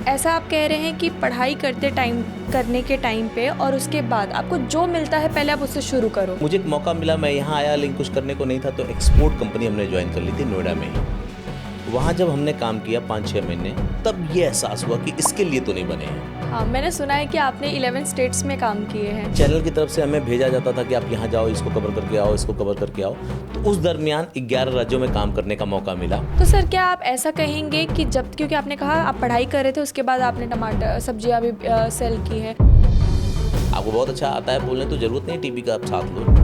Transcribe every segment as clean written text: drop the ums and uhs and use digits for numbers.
ऐसा आप कह रहे हैं कि पढ़ाई करने के टाइम पे और उसके बाद आपको जो मिलता है पहले आप उससे शुरू करो। मुझे एक मौका मिला, मैं यहाँ आया लेकिन कुछ करने को नहीं था, तो एक्सपोर्ट कंपनी हमने ज्वाइन कर ली थी नोएडा में ही। वहाँ जब हमने काम किया 5-6 महीने, तब ये एहसास हुआ कि इसके लिए तो नहीं बने हैं। हाँ, मैंने सुना है कि आपने 11 स्टेट्स में काम किए हैं। चैनल की तरफ से हमें भेजा जाता था कि आप यहाँ जाओ, इसको कवर करके आओ, इसको कवर करके आओ। तो उस दरमियान 11 राज्यों में काम करने का मौका मिला। तो सर क्या आप ऐसा कहेंगे कि जब, क्योंकि आपने कहा आप पढ़ाई कर रहे थे उसके बाद आपने टमाटर सब्जियाँ भी सेल की है। आपको बहुत अच्छा आता है बोलने, तो ज़रूरत नहीं टीवी का आप साथ लो।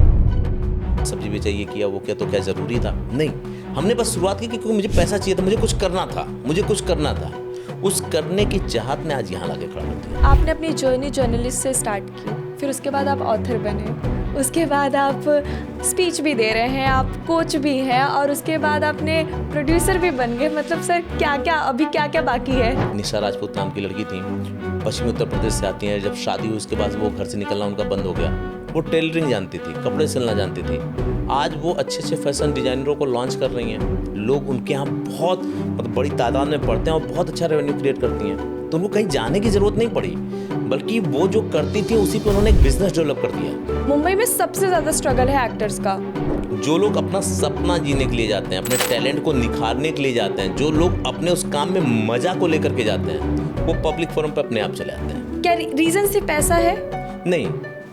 सब्जी भी चाहिए किया, वो क्या, तो क्या ज़रूरी था? नहीं, हमने बस शुरुआत की क्योंकि मुझे पैसा चाहिए था, मुझे कुछ करना था। उस करने की चाहत ने आज यहाँ लाके खड़ा कर दिया। आपने अपनी जर्नी जर्नलिस्ट से स्टार्ट की, फिर उसके बाद आप ऑथर बने, उसके बाद आप स्पीच भी दे रहे हैं, आप कोच भी हैं और उसके बाद आपने प्रोड्यूसर भी बन गए। मतलब सर अभी क्या बाकी है? निशा राजपूत नाम की लड़की थी, पश्चिमी उत्तर प्रदेश से आती हैं। जब शादी हुई उसके बाद वो घर से निकलना उनका बंद हो गया। वो टेलरिंग जानती थी, कपड़े सिलना जानती थी। आज वो अच्छे फैशन डिजाइनरों को लॉन्च कर रही हैं। लोग उनके यहाँ बहुत बड़ी तादाद में पढ़ते हैं और बहुत अच्छा रेवेन्यू क्रिएट करती हैं। तो उनको कहीं जाने की ज़रूरत नहीं पड़ी, बल्कि वो जो करती थी उसी पे उन्होंने एक बिजनेस डेवलप कर दिया। मुंबई में सबसे ज़्यादा स्ट्रगल है एक्टर्स का। जो लोग अपना सपना जीने के लिए जाते हैं, अपने टैलेंट को निखारने के लिए जाते हैं, जो लोग अपने उस काम में मजा को लेकर के जाते हैं, वो पब्लिक फोरम पे अपने आप चले आते हैं। क्या रीज़न सिर्फ पैसा है? नहीं,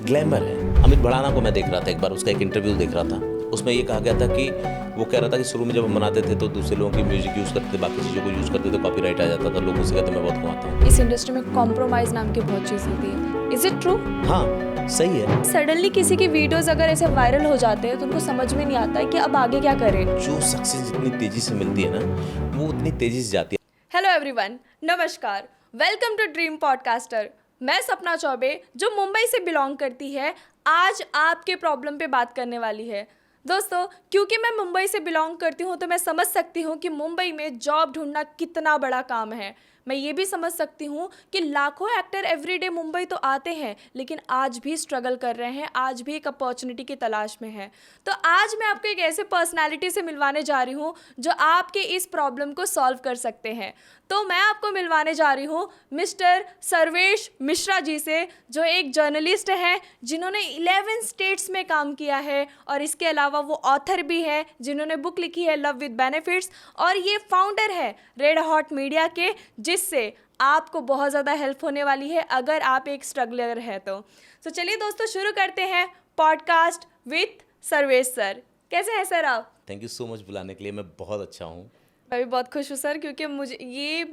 ग्लैमर है। अमित भड़ाना को मैं देख रहा था एक बार, उसका एक इंटरव्यू देख रहा था। उसमें ये कहा गया था कि वो कह रहा था कि शुरू में जब हम बनाते थे तो दूसरे लोगों की म्यूजिक यूज़ करते थे, बाकी चीज़ों को यूज़ करते थे, कॉपीराइट आ जाता था, लोग उसे कहते मैं बहुत कमाता हूँ। इस इंडस्ट्री में कॉम्प्रोमाइज़ नाम की बहुत चीज़ होती है। Is it true? हाँ, सही है। सडनली किसी की वीडियोस अगर ऐसे वायरल हो जाते हैं तो उनको समझ में नहीं आता है कि अब आगे क्या करें। जो सक्सेस जितनी तेज़ी से मिलती है ना, वो उतनी तेज़ी से जाती है। हेलो एवरीवन, नमस्कार, वेलकम टू ड्रीम पॉडकास्टर। मैं सपना चौबे जो मुंबई से बिलोंग करती है, आज आपके प्रॉब्लम पे बात करने वाली है। दोस्तों, क्योंकि मैं मुंबई से बिलोंग करती हूँ तो मैं समझ सकती हूँ कि मुंबई में जॉब ढूंढना कितना बड़ा काम है। मैं ये भी समझ सकती हूँ कि लाखों एक्टर एवरीडे मुंबई तो आते हैं लेकिन आज भी स्ट्रगल कर रहे हैं, आज भी एक अपॉर्चुनिटी की तलाश में है। तो आज मैं आपको एक ऐसे पर्सनालिटी से मिलवाने जा रही हूँ जो आपके इस प्रॉब्लम को सॉल्व कर सकते हैं। तो मैं आपको मिलवाने जा रही हूँ मिस्टर सर्वेश मिश्रा जी से, जो एक जर्नलिस्ट हैं जिन्होंने 11 स्टेट्स में काम किया है और इसके अलावा वो ऑथर भी है जिन्होंने बुक लिखी है लव विद बेनिफिट्स, और ये फाउंडर है रेड हॉट मीडिया के, जिससे आपको बहुत ज़्यादा हेल्प होने वाली है अगर आप एक स्ट्रगलर है तो चलिए दोस्तों शुरू करते हैं पॉडकास्ट विथ सर्वेश सर। कैसे हैं सर आप? थैंक यू सो मच बुलाने के लिए, मैं बहुत अच्छा हूँ। मैं भी बहुत खुश हूँ सर, क्योंकि मुझे ये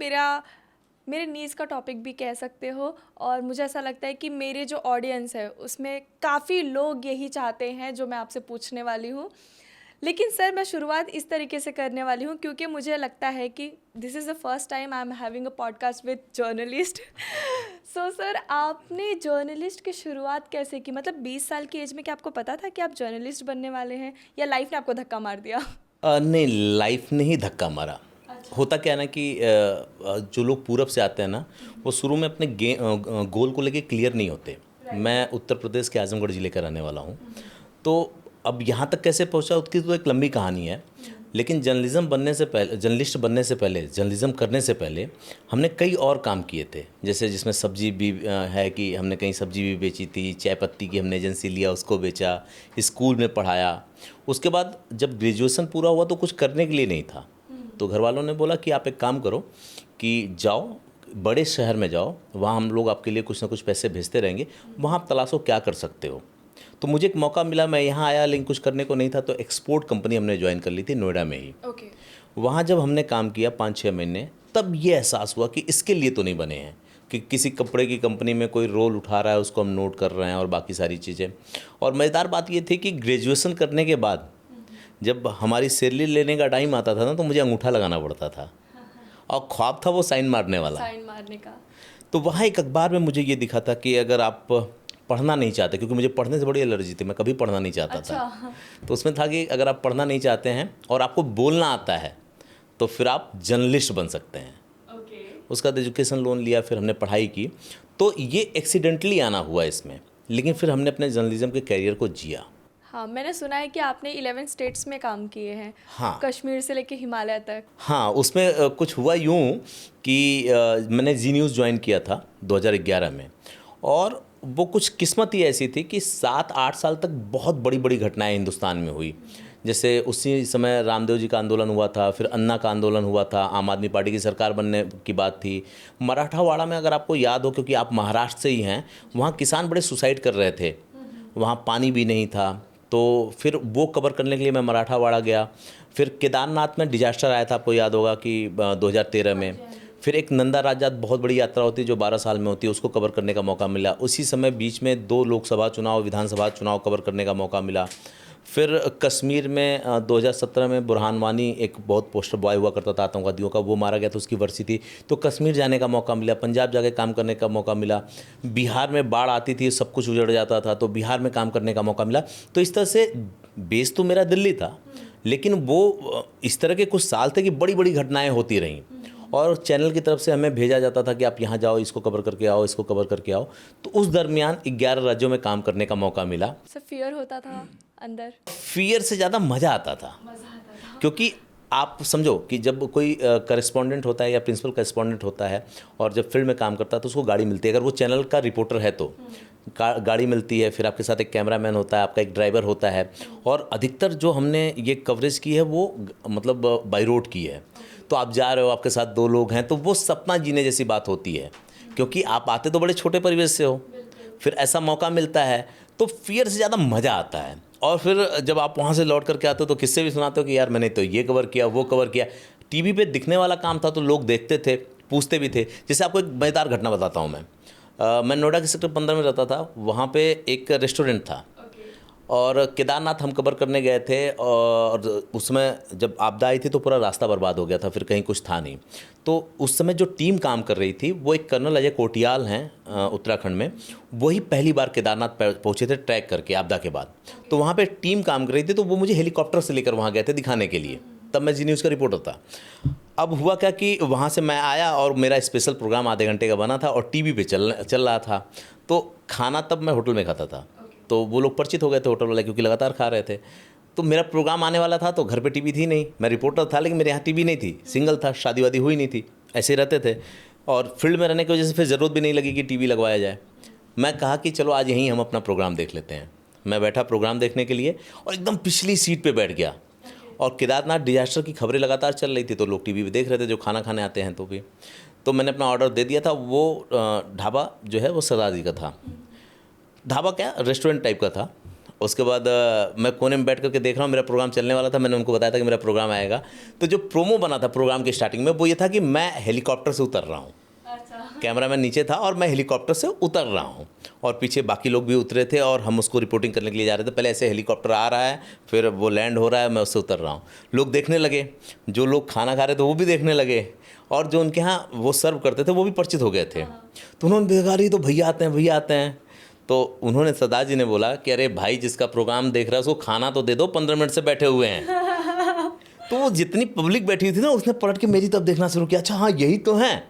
मेरे नीज़ का टॉपिक भी कह सकते हो, और मुझे ऐसा लगता है कि मेरे जो ऑडियंस है उसमें काफ़ी लोग यही चाहते हैं जो मैं आपसे पूछने वाली हूँ। लेकिन सर मैं शुरुआत इस तरीके से करने वाली हूँ क्योंकि मुझे लगता है कि this is the first time I am having a podcast with journalist. So sir, आपने जर्नलिस्ट की शुरुआत कैसे की? मतलब 20 साल की एज में क्या आपको पता था कि आप जर्नलिस्ट बनने वाले हैं, या लाइफ ने आपको धक्का मार दिया? नहीं, लाइफ ने ही धक्का मारा। अच्छा। होता क्या है ना कि जो लोग पूरब से आते हैं ना, वो शुरू में अपने गोल को लेके क्लियर नहीं होते। मैं उत्तर प्रदेश के आजमगढ़ ज़िले का रहने वाला हूँ। तो अब यहाँ तक कैसे पहुँचा उसकी तो एक लंबी कहानी है। लेकिन जर्नलिस्ट जर्नलिज्म करने से पहले हमने कई और काम किए थे, जैसे जिसमें सब्जी भी है कि हमने कहीं सब्जी भी बेची थी, चाय पत्ती की हमने एजेंसी लिया, उसको बेचा, स्कूल में पढ़ाया। उसके बाद जब ग्रेजुएशन पूरा हुआ तो कुछ करने के लिए नहीं था, तो घर वालों ने बोला कि आप एक काम करो कि जाओ बड़े शहर में जाओ, वहाँ हम लोग आपके लिए कुछ ना कुछ पैसे भेजते रहेंगे, वहाँ आप तलाशो क्या कर सकते हो। तो मुझे एक मौका मिला, मैं यहाँ आया लेकिन कुछ करने को नहीं था, तो एक्सपोर्ट कंपनी हमने ज्वाइन कर ली थी नोएडा में ही। ओके। वहाँ जब हमने काम किया 5-6 महीने, तब ये एहसास हुआ कि इसके लिए तो नहीं बने हैं, कि किसी कपड़े की कंपनी में कोई रोल उठा रहा है उसको हम नोट कर रहे हैं और बाकी सारी चीज़ें। और मज़ेदार बात ये थी कि ग्रेजुएशन करने के बाद जब हमारी सैलरी लेने का टाइम आता था ना, तो मुझे अंगूठा लगाना पड़ता था, और ख्वाब था वो साइन मारने का। तो वहाँ एक अखबार में मुझे ये दिखा था कि अगर आप पढ़ना नहीं चाहते, क्योंकि मुझे पढ़ने से बड़ी एलर्जी थी, मैं कभी पढ़ना नहीं चाहता था। तो उसमें था कि अगर आप पढ़ना नहीं चाहते हैं और आपको बोलना आता है तो फिर आप जर्नलिस्ट बन सकते हैं। उसका एजुकेशन लोन लिया, फिर हमने पढ़ाई की। तो ये एक्सीडेंटली आना हुआ इसमें, लेकिन फिर हमने अपने जर्नलिज्म के कैरियर को जिया। हाँ, मैंने सुना है कि आपने 11 स्टेट्स में काम किए हैं। हाँ। कश्मीर से लेके हिमालय तक। हाँ, उसमें कुछ हुआ यूँ कि मैंने जी न्यूज़ ज्वाइन किया था 2011 में, और वो कुछ किस्मत ही ऐसी थी कि 7-8 साल तक बहुत बड़ी-बड़ी घटनाएँ हिंदुस्तान में हुई। जैसे उसी समय रामदेव जी का आंदोलन हुआ था, फिर अन्ना का आंदोलन हुआ था, आम आदमी पार्टी की सरकार बनने की बात थी। मराठावाड़ा में अगर आपको याद हो, क्योंकि आप महाराष्ट्र से ही हैं, वहाँ किसान बड़े सुसाइड कर रहे थे, वहाँ पानी भी नहीं था। तो फिर वो कवर करने के लिए मैं मराठावाड़ा गया। फिर केदारनाथ में डिजास्टर आया था, आपको याद होगा कि 2013 में। फिर एक नंदा राजात बहुत बड़ी यात्रा होती है जो 12 साल में होती है, उसको कवर करने का मौका मिला। उसी समय बीच में 2 लोकसभा चुनाव, विधानसभा चुनाव कवर करने का मौका मिला। फिर कश्मीर में 2017 में बुरहान वानी, एक बहुत पोस्टर बॉय हुआ करता था आतंकवादियों का, वो मारा गया था, उसकी वर्सी थी, तो कश्मीर जाने का मौका मिला। पंजाब जाके काम करने का मौका मिला। बिहार में बाढ़ आती थी, सब कुछ उजड़ जाता था, तो बिहार में काम करने का मौका मिला। तो इस तरह से बेस तो मेरा दिल्ली था, लेकिन वो इस तरह के कुछ साल थे कि बड़ी बड़ी घटनाएं होती रहीं, और चैनल की तरफ से हमें भेजा जाता था कि आप यहाँ जाओ, इसको कवर करके आओ, इसको कवर करके आओ। तो उस दरमियान 11 राज्यों में काम करने का मौका मिला। सब फियर होता था अंदर? फियर से ज़्यादा मज़ा आता था, क्योंकि आप समझो कि जब कोई करेस्पॉन्डेंट होता है या प्रिंसिपल करेस्पॉन्डेंट होता है और जब फील्ड में काम करता है तो उसको गाड़ी मिलती है। अगर वो चैनल का रिपोर्टर है तो गाड़ी मिलती है, फिर आपके साथ एक कैमरामैन होता है, आपका एक ड्राइवर होता है, और अधिकतर जो हमने ये कवरेज की है वो मतलब बाई रोड की है। तो आप जा रहे हो, आपके साथ 2 लोग हैं, तो वो सपना जीने जैसी बात होती है, क्योंकि आप आते तो बड़े छोटे परिवेश से हो, फिर ऐसा मौका मिलता है तो फियर से ज़्यादा मज़ा आता है। और फिर जब आप वहाँ से लौट करके आते हो तो किस्से भी सुनाते हो कि यार मैंने तो ये कवर किया, वो कवर किया। टीवी पे दिखने वाला काम था तो लोग देखते थे, पूछते भी थे। जैसे आपको एक मज़ेदार घटना बताता हूँ मैं नोएडा के सेक्टर 15 में रहता था, वहाँ पे एक रेस्टोरेंट था, और केदारनाथ हम कवर करने गए थे, और उसमें जब आपदा आई थी तो पूरा रास्ता बर्बाद हो गया था, फिर कहीं कुछ था नहीं। तो उस समय जो टीम काम कर रही थी वो एक कर्नल अजय कोटियाल हैं उत्तराखंड में, वही पहली बार केदारनाथ पहुंचे थे ट्रैक करके आपदा के बाद। तो वहाँ पे टीम काम कर रही थी, तो वो मुझे हेलीकॉप्टर से लेकर वहाँ गए थे दिखाने के लिए। तब मैं जी न्यूज़ का रिपोर्टर था। अब हुआ क्या कि वहाँ से मैं आया और मेरा स्पेशल प्रोग्राम आधे घंटे का बना था और टीवी पे चल रहा था। तो खाना तब मैं होटल में खाता था, तो वो लोग परिचित हो गए थे होटल वाले, क्योंकि लगातार खा रहे थे। तो मेरा प्रोग्राम आने वाला था, तो घर पे टीवी थी नहीं, मैं रिपोर्टर था लेकिन मेरे यहाँ टीवी नहीं थी, सिंगल था, शादी वादी हुई नहीं थी, ऐसे ही रहते थे। और फील्ड में रहने की वजह से फिर ज़रूरत भी नहीं लगी कि टीवी लगवाया जाए। मैं कहा कि चलो आज यहीं हम अपना प्रोग्राम देख लेते हैं। मैं बैठा प्रोग्राम देखने के लिए और एकदम पिछली सीट पे बैठ गया, और केदारनाथ डिजास्टर की खबरें लगातार चल रही थी, तो लोग टीवी पे देख रहे थे जो खाना खाने आते हैं। तो मैंने अपना ऑर्डर दे दिया था। वो ढाबा जो है वो सरदार जी का था, ढाबा क्या रेस्टोरेंट टाइप का था। उसके बाद मैं कोने में बैठ करके देख रहा हूँ, मेरा प्रोग्राम चलने वाला था, मैंने उनको बताया था कि मेरा प्रोग्राम आएगा। तो जो प्रोमो बना था प्रोग्राम की स्टार्टिंग में वो ये था कि मैं हेलीकॉप्टर से उतर रहा हूँ, कैमरामैन नीचे था और मैं हेलीकॉप्टर से उतर रहा हूँ, और पीछे बाकी लोग भी उतरे थे और हम उसको रिपोर्टिंग करने के लिए जा रहे थे। पहले ऐसे हेलीकॉप्टर आ रहा है, फिर वो लैंड हो रहा है, मैं उससे उतर रहा हूँ। लोग देखने लगे, जो लोग खाना खा रहे थे वो भी देखने लगे, और जो उनके यहाँ वो सर्व करते थे वो भी परिचित हो गए थे। तो उन्होंने देखा, रही तो भैया आते हैं, भैया आते हैं। तो उन्होंने सरदार जी ने बोला कि अरे भाई, जिसका प्रोग्राम देख रहा है उसको खाना तो दे दो, 15 मिनट से बैठे हुए हैं। तो वो जितनी पब्लिक बैठी हुई थी ना, उसने पलट के मेरी तरफ देखना शुरू किया, अच्छा हाँ यही तो हैं।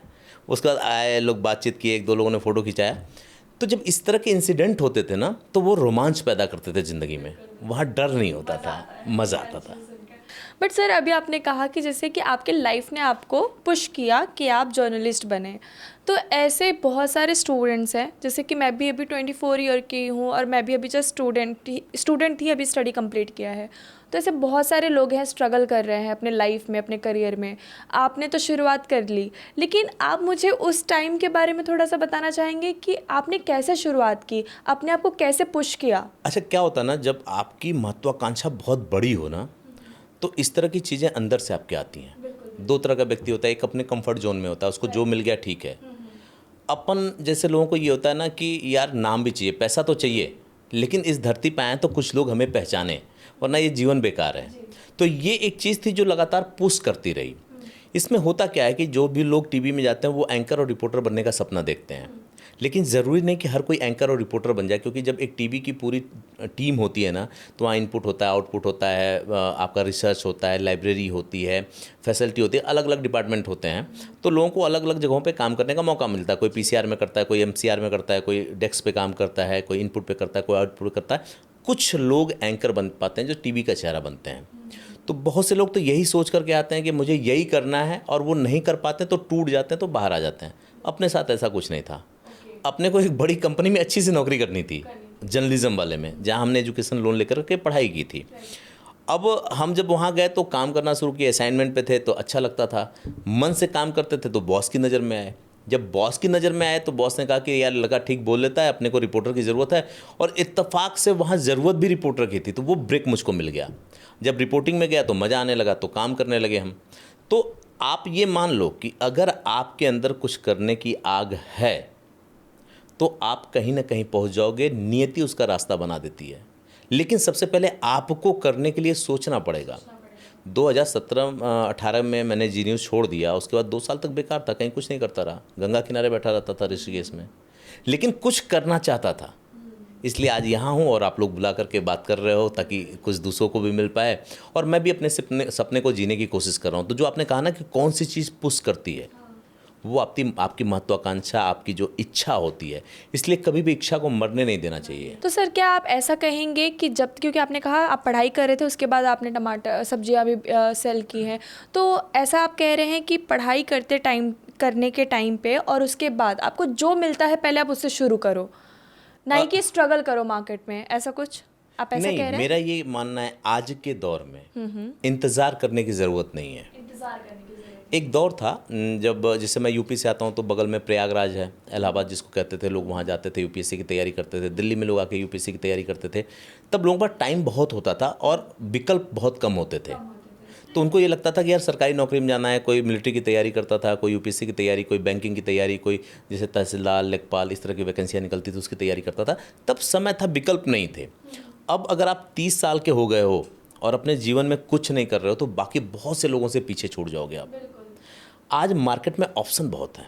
उसके बाद आए लोग, बातचीत किए, 1-2 लोगों ने फ़ोटो खिंचाया। तो जब इस तरह के इंसिडेंट होते थे ना, तो वो रोमांच पैदा करते थे ज़िंदगी में, वहाँ डर नहीं होता था, मज़ा आता था। बट सर, अभी आपने कहा कि जैसे कि आपके लाइफ ने आपको पुश किया कि आप जर्नलिस्ट बने, तो ऐसे बहुत सारे स्टूडेंट्स हैं, जैसे कि मैं भी अभी 24 ईयर की हूँ और मैं भी अभी जस्ट स्टूडेंट थी, अभी स्टडी कंप्लीट किया है। तो ऐसे बहुत सारे लोग हैं, स्ट्रगल कर रहे हैं अपने लाइफ में, अपने करियर में। आपने तो शुरुआत कर ली, लेकिन आप मुझे उस टाइम के बारे में थोड़ा सा बताना चाहेंगे कि आपने कैसे शुरुआत की, अपने आप को कैसे पुश किया? अच्छा, क्या होता है ना, जब आपकी महत्वाकांक्षा बहुत बड़ी हो ना, तो इस तरह की चीज़ें अंदर से आपके आती हैं। 2 तरह का व्यक्ति होता है, एक अपने कंफर्ट जोन में होता है, उसको जो मिल गया ठीक है। अपन जैसे लोगों को ये होता है ना कि यार नाम भी चाहिए, पैसा तो चाहिए, लेकिन इस धरती पे आए तो कुछ लोग हमें पहचाने, वरना ये जीवन बेकार है। तो ये एक चीज़ थी जो लगातार पुश करती रही। इसमें होता क्या है कि जो भी लोग टीवी में जाते हैं वो एंकर और रिपोर्टर बनने का सपना देखते हैं, लेकिन ज़रूरी नहीं कि हर कोई एंकर और रिपोर्टर बन जाए, क्योंकि जब एक टीवी की पूरी टीम होती है ना, तो वहाँ इनपुट होता है, आउटपुट होता है, आपका रिसर्च होता है, लाइब्रेरी होती है, फैसिलिटी होती है, अलग अलग डिपार्टमेंट होते हैं। तो लोगों को अलग अलग जगहों पे काम करने का मौका मिलता है। कोई पीसीआर में करता है, कोई एमसीआर में करता है, कोई डेस्क पे काम करता है, कोई इनपुट पे करता है, कोई आउटपुट करता है। कुछ लोग एंकर बन पाते हैं जो टीवी का चेहरा बनते हैं। तो बहुत से लोग तो यही सोच करके आते हैं कि मुझे यही करना है, और वो नहीं कर पाते तो टूट जाते हैं, तो बाहर आ जाते हैं। अपने साथ ऐसा कुछ नहीं था। अपने को एक बड़ी कंपनी में अच्छी सी नौकरी करनी थी, जर्नलिज्म वाले में, जहाँ हमने एजुकेशन लोन लेकर के पढ़ाई की थी। अब हम जब वहाँ गए तो काम करना शुरू किया, असाइनमेंट पे थे तो अच्छा लगता था, मन से काम करते थे, तो बॉस की नज़र में आए। जब बॉस की नज़र में आए तो बॉस ने कहा कि यार लड़का ठीक बोल लेता है, अपने को रिपोर्टर की ज़रूरत है, और इत्तेफाक से वहाँ ज़रूरत भी रिपोर्टर की थी, तो वो ब्रेक मुझको मिल गया। जब रिपोर्टिंग में गया तो मज़ा आने लगा, तो काम करने लगे हम। तो आप ये मान लो कि अगर आपके अंदर कुछ करने की आग है तो आप कहीं ना कहीं पहुंच जाओगे, नियति उसका रास्ता बना देती है। लेकिन सबसे पहले आपको करने के लिए सोचना पड़ेगा। 2017-18 में मैंने जी न्यूज़ छोड़ दिया, उसके बाद 2 साल तक बेकार था, कहीं कुछ नहीं करता रहा, गंगा किनारे बैठा रहता था ऋषिकेश में, लेकिन कुछ करना चाहता था। इसलिए आज यहाँ हूँ और आप लोग बुला करके बात कर रहे हो, ताकि कुछ दूसरों को भी मिल पाए, और मैं भी अपने सपने को जीने की कोशिश कर रहा हूँ। तो जो आपने कहा ना कि कौन सी चीज़ पुश करती है, वो आपकी महत्वाकांक्षा, आपकी जो इच्छा होती है। इसलिए कभी भी इच्छा को मरने नहीं देना चाहिए। तो सर क्या आप ऐसा कहेंगे कि जब, क्योंकि आपने कहा आप पढ़ाई कर रहे थे, उसके बाद आपने टमाटर सब्जियां भी सेल की हैं, तो ऐसा आप कह रहे हैं कि पढ़ाई करने के टाइम पे और उसके बाद आपको जो मिलता है पहले आप उससे शुरू करो, नहीं कि स्ट्रगल करो मार्केट में, ऐसा कुछ आप ऐसा नहीं, कह रहे हैं? मेरा ये मानना है आज के दौर में इंतज़ार करने की ज़रूरत नहीं है। इंतजार करने की ज़रूरत। एक दौर था जब, जैसे मैं यूपी से आता हूँ, तो बगल में प्रयागराज है, इलाहाबाद जिसको कहते थे, लोग वहाँ जाते थे, यूपीएससी की तैयारी करते थे। दिल्ली में लोग आके यूपीएससी की तैयारी करते थे। तब लोगों का टाइम बहुत होता था और विकल्प बहुत कम होते थे। तो उनको ये लगता था कि यार सरकारी नौकरी में जाना है, कोई मिलिट्री की तैयारी करता था, कोई यूपीएससी की तैयारी, कोई बैंकिंग की तैयारी, कोई जैसे तहसीलदार, लेखपाल, इस तरह की वैकेंसियाँ निकलती थी, उसकी तैयारी करता था। तब समय था, विकल्प नहीं थे। अब अगर आप 30 साल के हो गए हो और अपने जीवन में कुछ नहीं कर रहे हो, तो बाकी बहुत से लोगों से पीछे छूट जाओगे आप। आज मार्केट में ऑप्शन बहुत है,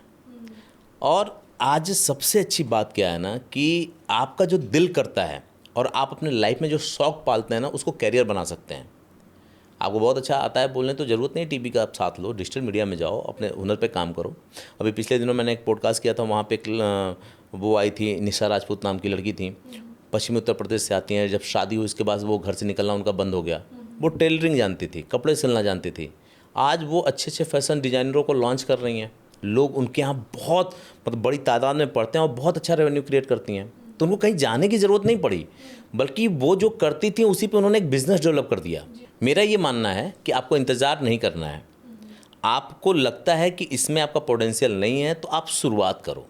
और आज सबसे अच्छी बात क्या है ना, कि आपका जो दिल करता है और आप अपने लाइफ में जो शौक पालते हैं ना, उसको कैरियर बना सकते हैं। आपको बहुत अच्छा आता है बोलने, तो ज़रूरत नहीं टीवी का आप साथ लो, डिजिटल मीडिया में जाओ, अपने हुनर पे काम करो। अभी पिछले दिनों मैंने एक पॉडकास्ट किया था, वहाँ पे वो आई थी, निशा राजपूत नाम की लड़की थी, पश्चिमी उत्तर प्रदेश से आती हैं। जब शादी हुई उसके बाद वो घर से निकलना उनका बंद हो गया। वो टेलरिंग जानती थी, कपड़े सिलना जानती थी। आज वो अच्छे अच्छे फैशन डिज़ाइनरों को लॉन्च कर रही हैं। लोग उनके यहाँ बहुत मतलब बड़ी तादाद में पढ़ते हैं और बहुत अच्छा रेवेन्यू क्रिएट करती हैं। तो उनको कहीं जाने की ज़रूरत नहीं पड़ी, बल्कि वो जो करती थी उसी पे उन्होंने एक बिज़नेस डेवलप कर दिया। मेरा ये मानना है कि आपको इंतज़ार नहीं करना है। आपको लगता है कि इसमें आपका पोटेंशियल नहीं है, तो आप शुरुआत करो।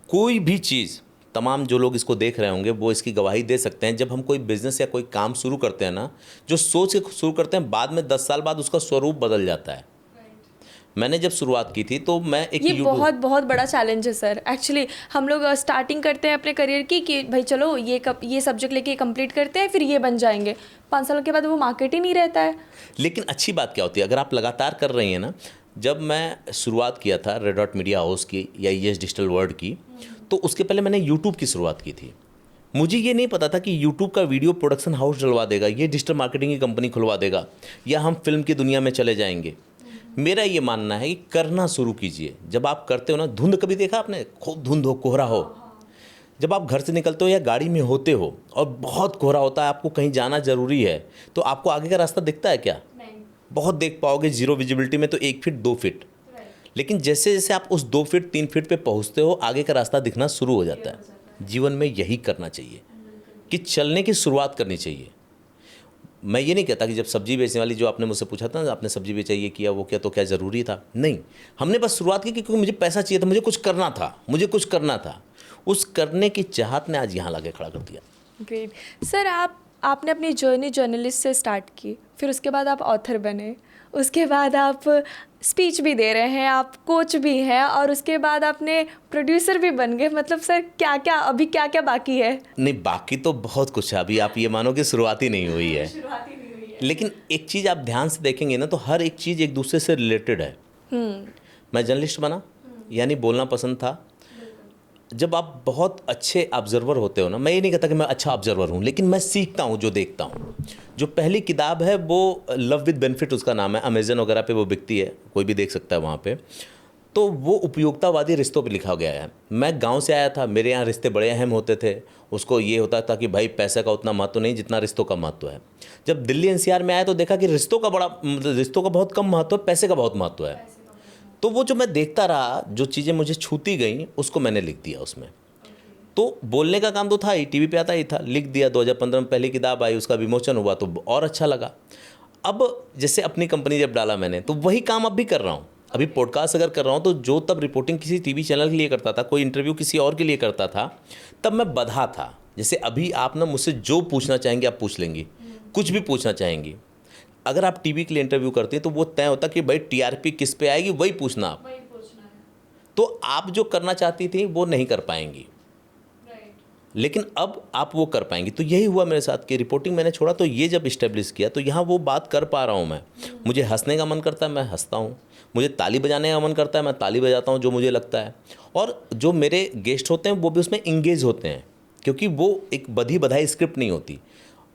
कोई भी चीज़, तमाम जो लोग इसको देख रहे होंगे वो इसकी गवाही दे सकते हैं, जब हम कोई बिज़नेस या कोई काम शुरू करते हैं ना, जो सोच के शुरू करते हैं, बाद में 10 साल बाद उसका स्वरूप बदल जाता है। मैंने जब शुरुआत की थी तो मैं एक ये बहुत बहुत बड़ा चैलेंज है सर। एक्चुअली हम लोग स्टार्टिंग करते हैं अपने करियर की कि भाई चलो ये सब्जेक्ट लेके कंप्लीट करते हैं, फिर ये बन जाएंगे। 5 साल के बाद वो मार्केट ही नहीं रहता है। लेकिन अच्छी बात क्या होती है, अगर आप लगातार कर रही हैं ना। जब मैं शुरुआत किया था रेड डॉट मीडिया हाउस की या येस डिजिटल वर्ल्ड की, तो उसके पहले मैंने यूट्यूब की शुरुआत की थी। मुझे ये नहीं पता था कि यूट्यूब का वीडियो प्रोडक्शन हाउस डलवा देगा, ये डिजिटल मार्केटिंग की कंपनी खुलवा देगा, या हम फिल्म की दुनिया में चले जाएंगे। मेरा ये मानना है कि करना शुरू कीजिए। जब आप करते हो ना, धुंध कभी देखा आपने, खूब धुंध हो, कोहरा हो, जब आप घर से निकलते हो या गाड़ी में होते हो और बहुत कोहरा होता है, आपको कहीं जाना ज़रूरी है, तो आपको आगे का रास्ता दिखता है क्या? नहीं। बहुत देख पाओगे। जीरो विजिबिलिटी में तो 1 फीट 2 फीट, लेकिन जैसे जैसे आप उस 2 फीट 3 फीट पे पहुंचते हो, आगे का रास्ता दिखना शुरू हो जाता है। जीवन में यही करना चाहिए कि चलने की शुरुआत करनी चाहिए। मैं ये नहीं कहता कि जब सब्जी बेचने वाली, जो आपने मुझसे पूछा था ना, आपने सब्जी बेचा, ये किया, वो किया, तो क्या ज़रूरी था? नहीं, हमने बस शुरुआत की क्योंकि मुझे पैसा चाहिए था, मुझे कुछ करना था, मुझे कुछ करना था। उस करने की चाहत ने आज यहाँ लाके खड़ा कर दिया। Great sir. आपने अपनी जर्नी जर्नलिस्ट से स्टार्ट की, फिर उसके बाद आप ऑथर बने, उसके बाद आप स्पीच भी दे रहे हैं, आप कोच भी हैं, और उसके बाद आपने प्रोड्यूसर भी बन गए। मतलब सर क्या क्या अभी क्या क्या बाकी है? नहीं, बाकी तो बहुत कुछ है। अभी आप ये मानो कि शुरुआत ही नहीं हुई है। लेकिन एक चीज़ आप ध्यान से देखेंगे ना, तो हर एक चीज़ एक दूसरे से रिलेटेड है। मैं जर्नलिस्ट बना, यानी बोलना पसंद था। जब आप बहुत अच्छे ऑब्जर्वर होते हो ना, मैं ये नहीं कहता कि मैं अच्छा ऑब्जर्वर हूँ, लेकिन मैं सीखता हूँ जो देखता हूँ। जो पहली किताब है वो लव विद बेनिफिट उसका नाम है, अमेजन वगैरह पे वो बिकती है, कोई भी देख सकता है वहाँ पे। तो वो उपयोगितावादी रिश्तों पे लिखा गया है। मैं गांव से आया था, मेरे यहाँ रिश्ते बड़े अहम होते थे। उसको ये होता था कि भाई पैसे का उतना महत्व नहीं जितना रिश्तों का महत्व है। जब दिल्ली एनसीआर में आया तो देखा कि रिश्तों का बहुत कम महत्व है, पैसे का बहुत महत्व है। तो वो जो मैं देखता रहा, जो चीज़ें मुझे छूती गई उसको मैंने लिख दिया उसमें। तो बोलने का काम तो था ही, टीवी पे आता ही था, लिख दिया। 2015 में पहली किताब आई, उसका विमोचन हुआ तो और अच्छा लगा। अब जैसे अपनी कंपनी जब डाला मैंने, तो वही काम अब भी कर रहा हूँ। अभी पॉडकास्ट अगर कर रहा हूँ तो जो तब रिपोर्टिंग किसी टीवी चैनल के लिए करता था, कोई इंटरव्यू किसी और के लिए करता था, तब मैं बधा था। जैसे अभी आप ना मुझसे जो पूछना चाहेंगे आप पूछ लेंगी, कुछ भी पूछना चाहेंगी। अगर आप टीवी के लिए इंटरव्यू करते हैं तो वो तय होता कि भाई टीआरपी किस पे आएगी, वही पूछना आप। तो आप जो करना चाहती थी वो नहीं कर पाएंगी, लेकिन अब आप वो कर पाएंगी। तो यही हुआ मेरे साथ कि रिपोर्टिंग मैंने छोड़ा तो ये जब इस्टेब्लिश किया तो यहाँ वो बात कर पा रहा हूँ मैं। मुझे हंसने का मन करता है, मैं हंसता हूँ। मुझे ताली बजाने का मन करता है, मैं ताली बजाता हूँ जो मुझे लगता है। और जो मेरे गेस्ट होते हैं वो भी उसमें इंगेज होते हैं, क्योंकि वो एक बधी बधाई स्क्रिप्ट नहीं होती।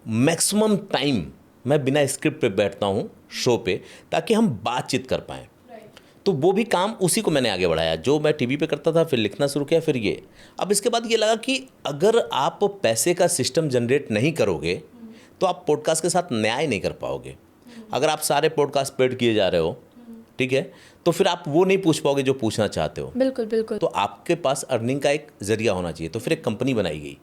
मैक्सिमम टाइम मैं बिना स्क्रिप्ट पे बैठता हूँ शो पे, ताकि हम बातचीत कर पाएँ। तो वो भी काम उसी को मैंने आगे बढ़ाया, जो मैं टीवी पे करता था, फिर लिखना शुरू किया, फिर ये। अब इसके बाद ये लगा कि अगर आप पैसे का सिस्टम जनरेट नहीं करोगे तो आप पॉडकास्ट के साथ न्याय नहीं कर पाओगे। अगर आप सारे पॉडकास्ट पेड किए जा रहे हो, ठीक है, तो फिर आप वो नहीं पूछ पाओगे जो पूछना चाहते हो। बिल्कुल बिल्कुल। तो आपके पास अर्निंग का एक जरिया होना चाहिए। तो फिर एक कंपनी बनाई गई।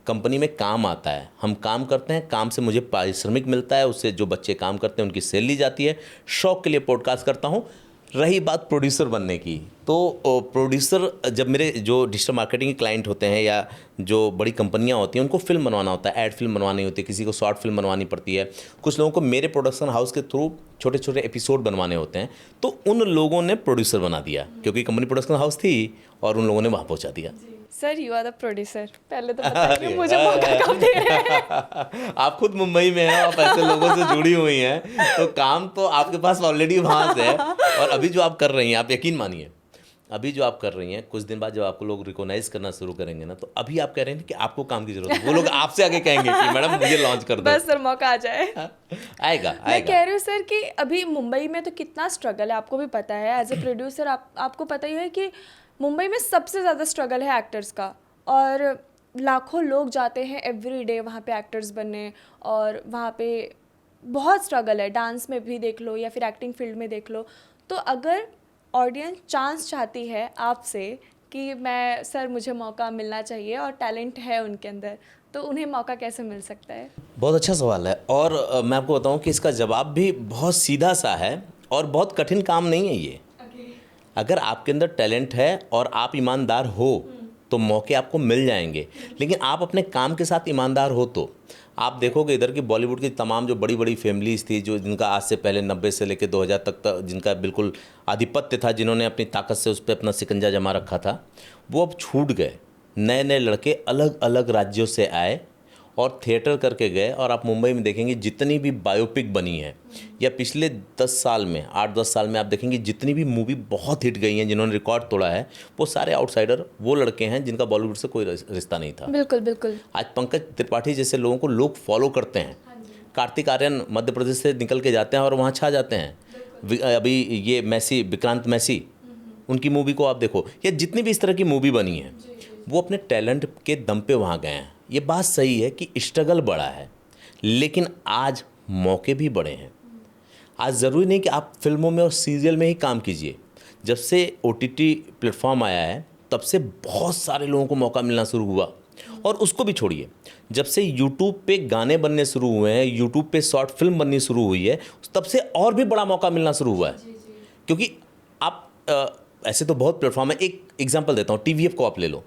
कंपनी में काम आता है, हम काम करते हैं, काम से मुझे पारिश्रमिक मिलता है, उससे जो बच्चे काम करते हैं उनकी सैलरी ली जाती है। शौक के लिए पॉडकास्ट करता हूँ। रही बात प्रोड्यूसर बनने की, तो प्रोड्यूसर जब मेरे जो डिजिटल मार्केटिंग के क्लाइंट होते हैं या जो बड़ी कंपनियां होती हैं, उनको फिल्म बनवाना होता है, ऐड फिल्म बनवानी होती है, किसी को शॉर्ट फिल्म बनवानी पड़ती है, कुछ लोगों को मेरे प्रोडक्शन हाउस के थ्रू छोटे छोटे एपिसोड बनवाने होते हैं। तो उन लोगों ने प्रोड्यूसर बना दिया, क्योंकि कंपनी प्रोडक्शन हाउस थी और उन लोगों ने वहाँ पहुँचा दिया। Sir you are the producer, पहले तो बताइए मुझे मौका कब दे रहे हैं? आप खुद मुंबई में हैं, आप ऐसे लोगों से जुड़ी हुई हैं, तो काम तो आपके पास ऑलरेडी वहाँ से है। और अभी जो आप कर रही हैं, आप यकीन मानिए, अभी जो आप कर रही हैं, कुछ दिन बाद जब आपको लोग रिकॉग्नाइज करना शुरू करेंगे ना, तो अभी आप कह रहे हैं कि आपको काम की जरूरत है, वो लोग आपसे आगे कहेंगे कि मैडम मुझे लॉन्च कर दो। बस सर मौका आ जाए। आएगा मैं आएगा। कह रही हूँ सर कि अभी मुंबई में तो कितना स्ट्रगल है, आपको भी पता है। एज ए प्रोड्यूसर आपको पता ही है कि मुंबई में सबसे ज़्यादा स्ट्रगल है एक्टर्स का, और लाखों लोग जाते हैं एवरी डे वहाँ पे एक्टर्स बनने, और वहाँ पे बहुत स्ट्रगल है। डांस में भी देख लो या फिर एक्टिंग फील्ड में देख लो। तो अगर ऑडियंस चांस चाहती है आपसे कि मैं सर मुझे मौका मिलना चाहिए और टैलेंट है उनके अंदर, तो उन्हें मौका कैसे मिल सकता है? बहुत अच्छा सवाल है, और मैं आपको बताऊं कि इसका जवाब भी बहुत सीधा सा है और बहुत कठिन काम नहीं है ये। अगर आपके अंदर टैलेंट है और आप ईमानदार हो तो मौके आपको मिल जाएंगे। लेकिन आप अपने काम के साथ ईमानदार हो तो आप देखोगे इधर की बॉलीवुड की तमाम जो बड़ी बड़ी फैमिलीज़ थी, जो जिनका आज से पहले 90 से लेकर 2000 तक जिनका बिल्कुल आधिपत्य था, जिन्होंने अपनी ताकत से उस पर अपना सिकंजा जमा रखा था, वो अब छूट गए। नए नए लड़के अलग अलग राज्यों से आए और थिएटर करके गए। और आप मुंबई में देखेंगे जितनी भी बायोपिक बनी है, या पिछले 10 साल में 8-10 साल में आप देखेंगे जितनी भी मूवी बहुत हिट गई हैं, जिन्होंने रिकॉर्ड तोड़ा है, वो सारे आउटसाइडर, वो लड़के हैं जिनका बॉलीवुड से कोई रिश्ता नहीं था। बिल्कुल बिल्कुल। आज पंकज त्रिपाठी जैसे लोगों को लोग फॉलो करते हैं। कार्तिक आर्यन मध्य प्रदेश से निकल के जाते हैं और वहाँ छा जाते हैं। अभी ये मैसी, विक्रांत मैसी, उनकी मूवी को आप देखो, या जितनी भी इस तरह की मूवी बनी है, वो अपने टैलेंट के दम पे वहाँ गए हैं। ये बात सही है कि स्ट्रगल बड़ा है, लेकिन आज मौके भी बड़े हैं। आज ज़रूरी नहीं कि आप फिल्मों में और सीरियल में ही काम कीजिए। जब से OTT प्लेटफॉर्म आया है, तब से बहुत सारे लोगों को मौका मिलना शुरू हुआ। और उसको भी छोड़िए, जब से यूट्यूब पे गाने बनने शुरू हुए हैं, यूट्यूब पे शॉर्ट फिल्म बननी शुरू हुई है, तब से और भी बड़ा मौका मिलना शुरू हुआ है। क्योंकि आप ऐसे तो बहुत प्लेटफॉर्म है। एक एग्जांपल देता हूँ, TVF को आप ले लो।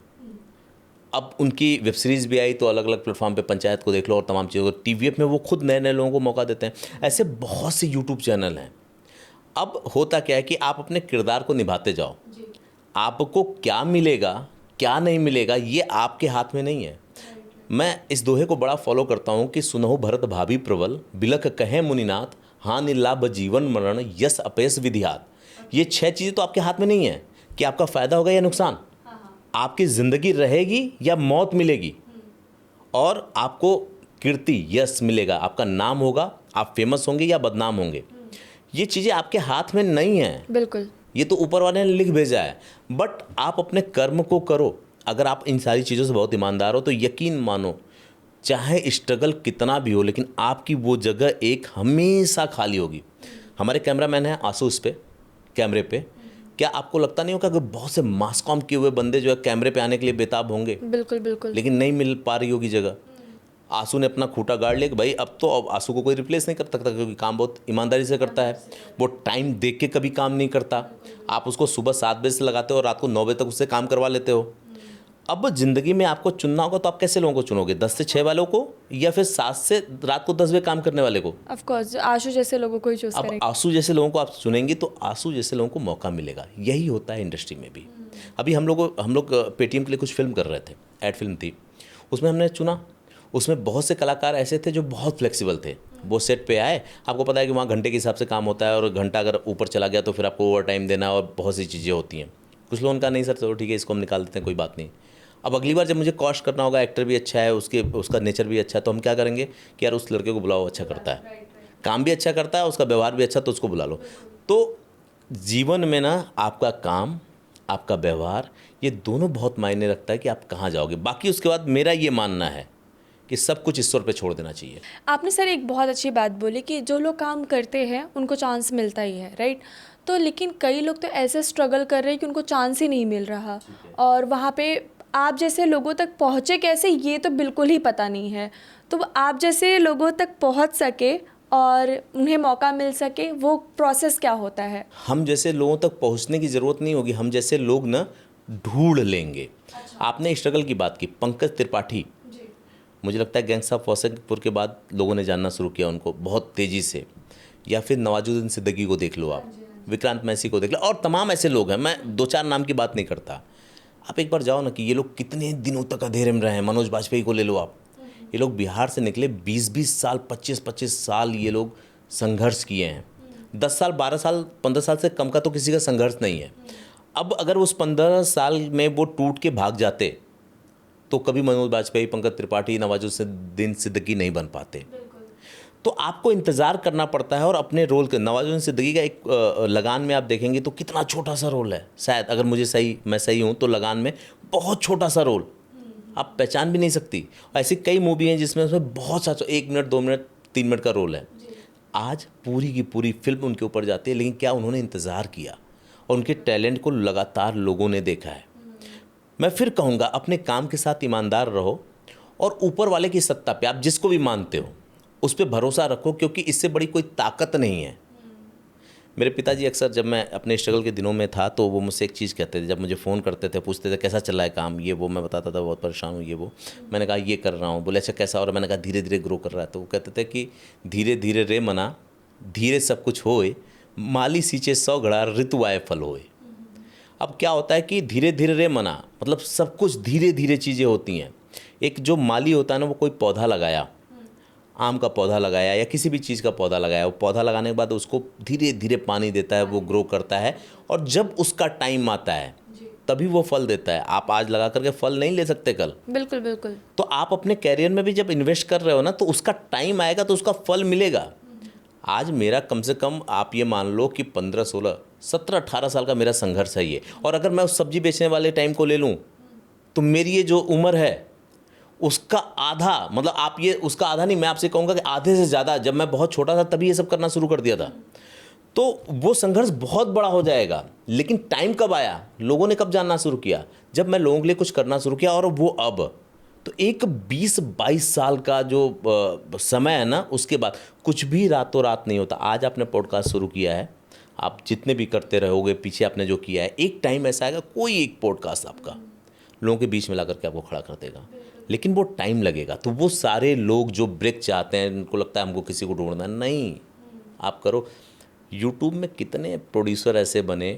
अब उनकी वेब सीरीज़ भी आई तो अलग अलग प्लेटफॉर्म पे पंचायत को देख लो और तमाम चीज़ों को। TVF में वो खुद नए नए लोगों को मौका देते हैं। ऐसे बहुत से यूट्यूब चैनल हैं। अब होता क्या है कि आप अपने किरदार को निभाते जाओ। आपको क्या मिलेगा क्या नहीं मिलेगा ये आपके हाथ में नहीं है। मैं इस दोहे को बड़ा फॉलो करता हूँ कि सुनहु भरत भाभी प्रबल, बिलख कहे मुनिनाथ, हानि लाभ जीवन मरण, यश अपयश विधियात। ये 6 चीज़ें तो आपके हाथ में नहीं है कि आपका फ़ायदा होगा या नुकसान। आपकी ज़िंदगी रहेगी या मौत मिलेगी, और आपको कीर्ति यश मिलेगा, आपका नाम होगा, आप फेमस होंगे या बदनाम होंगे। ये चीज़ें आपके हाथ में नहीं हैं। बिल्कुल। ये तो ऊपर वाले ने लिख भेजा है, बट आप अपने कर्म को करो। अगर आप इन सारी चीज़ों से बहुत ईमानदार हो तो यकीन मानो, चाहे स्ट्रगल कितना भी हो, लेकिन आपकी वो जगह एक हमेशा खाली होगी। हमारे कैमरामैन हैं आंसू, इस पे कैमरे पे, क्या आपको लगता नहीं होगा कि बहुत से मास कॉम किए हुए बंदे जो है कैमरे पे आने के लिए बेताब होंगे? बिल्कुल बिल्कुल। लेकिन नहीं मिल पा रही होगी जगह। आंसू ने अपना खूंटा गाड़ लिया कि भाई अब आंसू को कोई रिप्लेस नहीं कर सकता, क्योंकि काम बहुत ईमानदारी से करता है। वो टाइम देख के कभी काम नहीं करता। आप उसको सुबह 7 बजे से लगाते हो और रात को 9 बजे तक उससे काम करवा लेते हो। अब ज़िंदगी में आपको चुनना होगा तो आप कैसे लोगों को चुनोगे? 10 से 6 वालों को, या फिर 7 से रात को 10 बजे काम करने वाले को? ऑफ कोर्स आशु जैसे लोगों को ही चूज अब करेंगे। आंसू जैसे लोगों को आप चुनेंगे तो आंसू जैसे लोगों को मौका मिलेगा। यही होता है इंडस्ट्री में भी। अभी हम लोग पेटीएम के लिए कुछ फिल्म कर रहे थे, एड फिल्म थी, उसमें हमने चुना। उसमें बहुत से कलाकार ऐसे थे जो बहुत फ्लेक्सिबल थे। वो सेट पे आए, आपको पता है कि वहाँ घंटे के हिसाब से काम होता है, और घंटा अगर ऊपर चला गया तो फिर आपको ओवर टाइम देना और बहुत सी चीज़ें होती हैं। कुछ लोगों का नहीं सर, चलो ठीक है इसको हम निकाल देते हैं, कोई बात नहीं। अब अगली बार जब मुझे कॉस्ट करना होगा, एक्टर भी अच्छा है, उसका नेचर भी अच्छा है, तो हम क्या करेंगे कि यार उस लड़के को बुलाओ, अच्छा करता है, काम भी अच्छा करता है, उसका व्यवहार भी अच्छा, तो उसको बुला लो। तो जीवन में ना आपका काम, आपका व्यवहार, ये दोनों बहुत मायने रखता है कि आप कहाँ जाओगे। बाकी उसके बाद मेरा ये मानना है कि सब कुछ ईश्वर पे छोड़ देना चाहिए। आपने सर एक बहुत अच्छी बात बोली कि जो लोग काम करते हैं उनको चांस मिलता ही है, राइट। तो लेकिन कई लोग तो ऐसे स्ट्रगल कर रहे हैं कि उनको चांस ही नहीं मिल रहा, और वहाँ पे आप जैसे लोगों तक पहुँचे कैसे, ये तो बिल्कुल ही पता नहीं है। तो आप जैसे लोगों तक पहुँच सके और उन्हें मौका मिल सके, वो प्रोसेस क्या होता है? हम जैसे लोगों तक पहुंचने की ज़रूरत नहीं होगी, हम जैसे लोग ना ढूंढ लेंगे। आपने स्ट्रगल की बात की, पंकज त्रिपाठी, मुझे लगता है गैंग्स ऑफ वासेपुर के बाद लोगों ने जानना शुरू किया उनको बहुत तेज़ी से। या फिर नवाजुद्दीन सिद्दीकी को देख लो आप, विक्रांत मैसी को देख लो, और तमाम ऐसे लोग हैं। मैं 2-4 नाम की बात नहीं करता। आप एक बार जाओ ना कि ये लोग कितने दिनों तक अंधेरे में रहे हैं। मनोज बाजपेयी को ले लो आप, ये लोग बिहार से निकले, 20-20 साल, 25-25 साल ये लोग संघर्ष किए हैं। 10 साल, 12 साल, 15 साल से कम का तो किसी का संघर्ष नहीं है। अब अगर उस 15 साल में वो टूट के भाग जाते तो कभी मनोज बाजपेयी, पंकज त्रिपाठी, नवाजुद्दीन सिद्दीकी नहीं बन पाते। तो आपको इंतज़ार करना पड़ता है और अपने रोल के। नवाजुद्दीन सिद्दीकी का एक लगान में आप देखेंगे तो कितना छोटा सा रोल है, शायद अगर मैं सही हूँ तो लगान में बहुत छोटा सा रोल, आप पहचान भी नहीं सकती। ऐसी कई मूवी हैं जिसमें उसमें बहुत सा 1 मिनट, 2 मिनट, 3 मिनट का रोल है। आज पूरी की पूरी फिल्म उनके ऊपर जाती है, लेकिन क्या उन्होंने इंतज़ार किया और उनके टैलेंट को लगातार लोगों ने देखा है। मैं फिर कहूँगा, अपने काम के साथ ईमानदार रहो और ऊपर वाले की सत्ता पे आप जिसको भी मानते हो उस पर भरोसा रखो, क्योंकि इससे बड़ी कोई ताकत नहीं है। मेरे पिताजी अक्सर, जब मैं अपने स्ट्रगल के दिनों में था, तो वो मुझसे एक चीज़ कहते थे। जब मुझे फ़ोन करते थे, पूछते थे कैसा चल रहा है काम, ये वो, मैं बताता था बहुत परेशान हूँ, ये वो। मैंने कहा ये कर रहा हूँ। बोले अच्छा कैसा हो रहा है? मैंने कहा धीरे धीरे ग्रो कर रहा है। तो वो कहते थे कि धीरे धीरे रे मना, धीरे सब कुछ होए, माली सींचे 100 घड़ा, ऋतु आए फल होए। अब क्या होता है कि धीरे धीरे रे मना, मतलब सब कुछ धीरे धीरे चीज़ें होती हैं। एक जो माली होता है ना, वो कोई पौधा लगाया, आम का पौधा लगाया या किसी भी चीज़ का पौधा लगाया, वो पौधा लगाने के बाद उसको धीरे धीरे पानी देता है, वो ग्रो करता है, और जब उसका टाइम आता है तभी वो फल देता है। आप आज लगा करके फल नहीं ले सकते कल। बिल्कुल बिल्कुल। तो आप अपने कैरियर में भी जब इन्वेस्ट कर रहे हो ना, तो उसका टाइम आएगा तो उसका फल मिलेगा। आज मेरा कम से कम आप ये मान लो कि 15, 16, 17, 18 साल का मेरा संघर्ष है ये। और अगर मैं उस सब्जी बेचने वाले टाइम को ले लूँ तो मेरी ये जो उम्र है उसका आधा, मतलब आप ये उसका आधा नहीं, मैं आपसे कहूँगा कि आधे से ज़्यादा, जब मैं बहुत छोटा था तभी ये सब करना शुरू कर दिया था। तो वो संघर्ष बहुत बड़ा हो जाएगा। लेकिन टाइम कब आया, लोगों ने कब जानना शुरू किया? जब मैं लोगों के लिए कुछ करना शुरू किया। और वो अब तो एक 20-22 साल का जो समय है ना, उसके बाद कुछ भी रातों रात नहीं होता। आज आपने पॉडकास्ट शुरू किया है, आप जितने भी करते रहोगे, पीछे आपने जो किया है, एक टाइम ऐसा आएगा कोई एक पॉडकास्ट आपका लोगों के बीच में ला करके आपको खड़ा कर देगा। लेकिन वो टाइम लगेगा। तो वो सारे लोग जो ब्रेक चाहते हैं, उनको लगता है हमको किसी को ढूंढना, नहीं, आप करो। यूट्यूब में कितने प्रोड्यूसर ऐसे बने,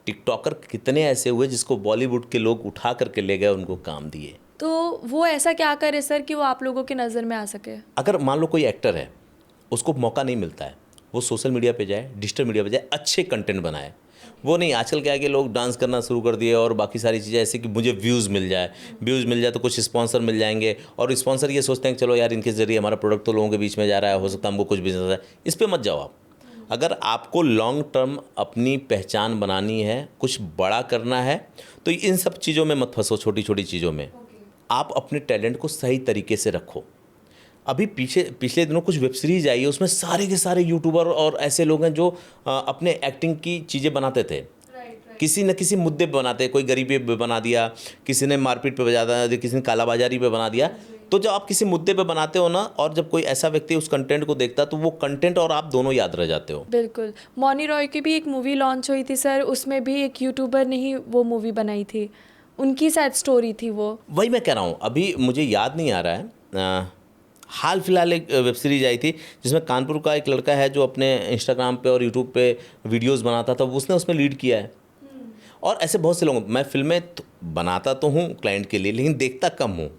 टिकटॉकर कितने ऐसे हुए जिसको बॉलीवुड के लोग उठा करके ले गए, उनको काम दिए। तो वो ऐसा क्या करे सर कि वो आप लोगों की नज़र में आ सके? अगर मान लो कोई एक्टर है, उसको मौका नहीं मिलता है, वो सोशल मीडिया पे जाए, डिजिटल मीडिया पे जाए, अच्छे कंटेंट बनाए। वो नहीं, आजकल क्या है कि लोग डांस करना शुरू कर दिए और बाकी सारी चीज़ें ऐसे कि मुझे व्यूज़ मिल जाए तो कुछ स्पॉन्सर मिल जाएंगे, और स्पॉन्सर ये सोचते हैं कि चलो यार इनके ज़रिए हमारा प्रोडक्ट तो लोगों के बीच में जा रहा है, हो सकता है हमको कुछ बिजनेस है। इस पर मत जाओ आप। अगर आपको लॉन्ग टर्म अपनी पहचान बनानी है, कुछ बड़ा करना है, तो इन सब चीज़ों में मत फंसो, छोटी छोटी चीज़ों में। आप अपने टैलेंट को सही तरीके से रखो। अभी पिछले दिनों कुछ वेब सीरीज आई है, उसमें सारे के सारे यूट्यूबर और ऐसे लोग हैं जो अपने एक्टिंग की चीज़ें बनाते थे। किसी न किसी मुद्दे पे बनाते, कोई गरीबी पे बना दिया, किसी ने मारपीट पे बजा दिया, किसी ने कालाबाजारी पे बना दिया। तो जब आप किसी मुद्दे पे बनाते हो ना, और जब कोई ऐसा व्यक्ति उस कंटेंट को देखता है, तो वो कंटेंट और आप दोनों याद रह जाते हो। बिल्कुल। मौनी रॉय की भी एक मूवी लॉन्च हुई थी सर, उसमें भी एक यूट्यूबर ने ही वो मूवी बनाई थी, उनकी शायद स्टोरी थी वो। वही मैं कह रहा हूँ, अभी मुझे याद नहीं आ रहा है। हाल फिलहाल एक वेब सीरीज आई थी जिसमें कानपुर का एक लड़का है जो अपने इंस्टाग्राम पे और यूट्यूब पे वीडियोस बनाता था, उसने उसमें लीड किया है। और ऐसे बहुत से लोग, मैं फिल्में बनाता तो हूँ क्लाइंट के लिए, लेकिन देखता कम हूँ,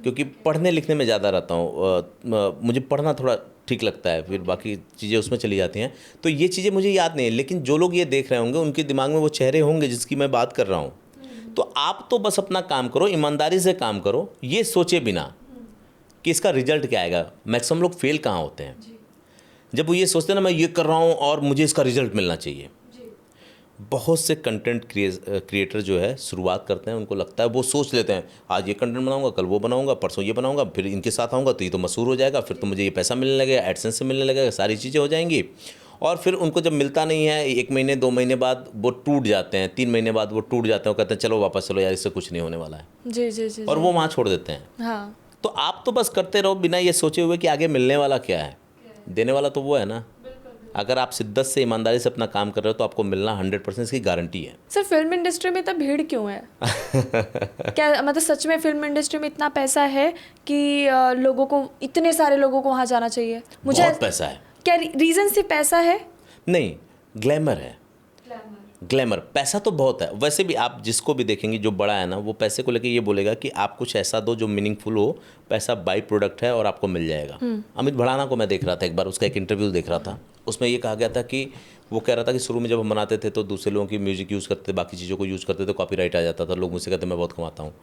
क्योंकि पढ़ने लिखने में ज़्यादा रहता हूँ। मुझे पढ़ना थोड़ा ठीक लगता है, फिर बाकी चीज़ें उसमें चली जाती हैं। तो ये चीज़ें मुझे याद नहीं है, लेकिन जो लोग ये देख रहे होंगे उनके दिमाग में वो चेहरे होंगे जिसकी मैं बात कर रहा हूँ। तो आप तो बस अपना काम करो, ईमानदारी से काम करो, ये सोचे बिना कि इसका रिजल्ट क्या आएगा। मैक्सिमम लोग फेल कहाँ होते हैं, जब वो ये सोचते हैं ना मैं ये कर रहा हूँ और मुझे इसका रिजल्ट मिलना चाहिए। बहुत से कंटेंट क्रिएटर जो है शुरुआत करते हैं, उनको लगता है, वो सोच लेते हैं आज ये कंटेंट बनाऊंगा, कल वो बनाऊंगा, परसों ये बनाऊंगा, फिर इनके साथ आऊँगा तो ये तो मशहूर हो जाएगा, फिर तो मुझे ये पैसा मिलने लगेगा, एडसेंस से मिलने लगेगा, सारी चीज़ें हो जाएंगी। और फिर उनको जब मिलता नहीं है, 1 महीने 2 महीने बाद वो टूट जाते हैं, 3 महीने बाद वो टूट जाते हैं, वो कहते हैं चलो वापस चलो यार, इससे कुछ नहीं होने वाला है। जी जी जी। और वो वहाँ छोड़ देते हैं। हाँ। तो आप तो बस करते रहो बिना ये सोचे हुए कि आगे मिलने वाला क्या है, देने वाला तो वो है ना। अगर आप शिद्दत से, ईमानदारी से अपना काम कर रहे हो तो आपको मिलना 100% इसकी गारंटी है। सर फिल्म इंडस्ट्री में इतना भीड़ क्यों है? क्या मतलब सच में फिल्म इंडस्ट्री में इतना पैसा है कि लोगों को, इतने सारे लोगों को वहाँ जाना चाहिए? मुझे बहुत पैसा है। क्या रीज़न सिर्फ पैसा है? नहीं, ग्लैमर है। ग्लैमर, पैसा तो बहुत है। वैसे भी आप जिसको भी देखेंगे जो बड़ा है ना, वो पैसे को लेके ये बोलेगा कि आप कुछ ऐसा दो जो मीनिंगफुल हो, पैसा बाई प्रोडक्ट है और आपको मिल जाएगा। अमित भड़ाना को मैं देख रहा था एक बार, उसका एक इंटरव्यू देख रहा था, उसमें ये कहा गया था कि वो कह रहा था कि शुरू में जब हम बनाते थे तो दूसरे लोगों की म्यूज़िक यूज़ करते थे, बाकी चीज़ों को यूज़ करते थे, कॉपीराइट आ जाता था, लोग मुझसे कहते मैं बहुत कमाता हूँ।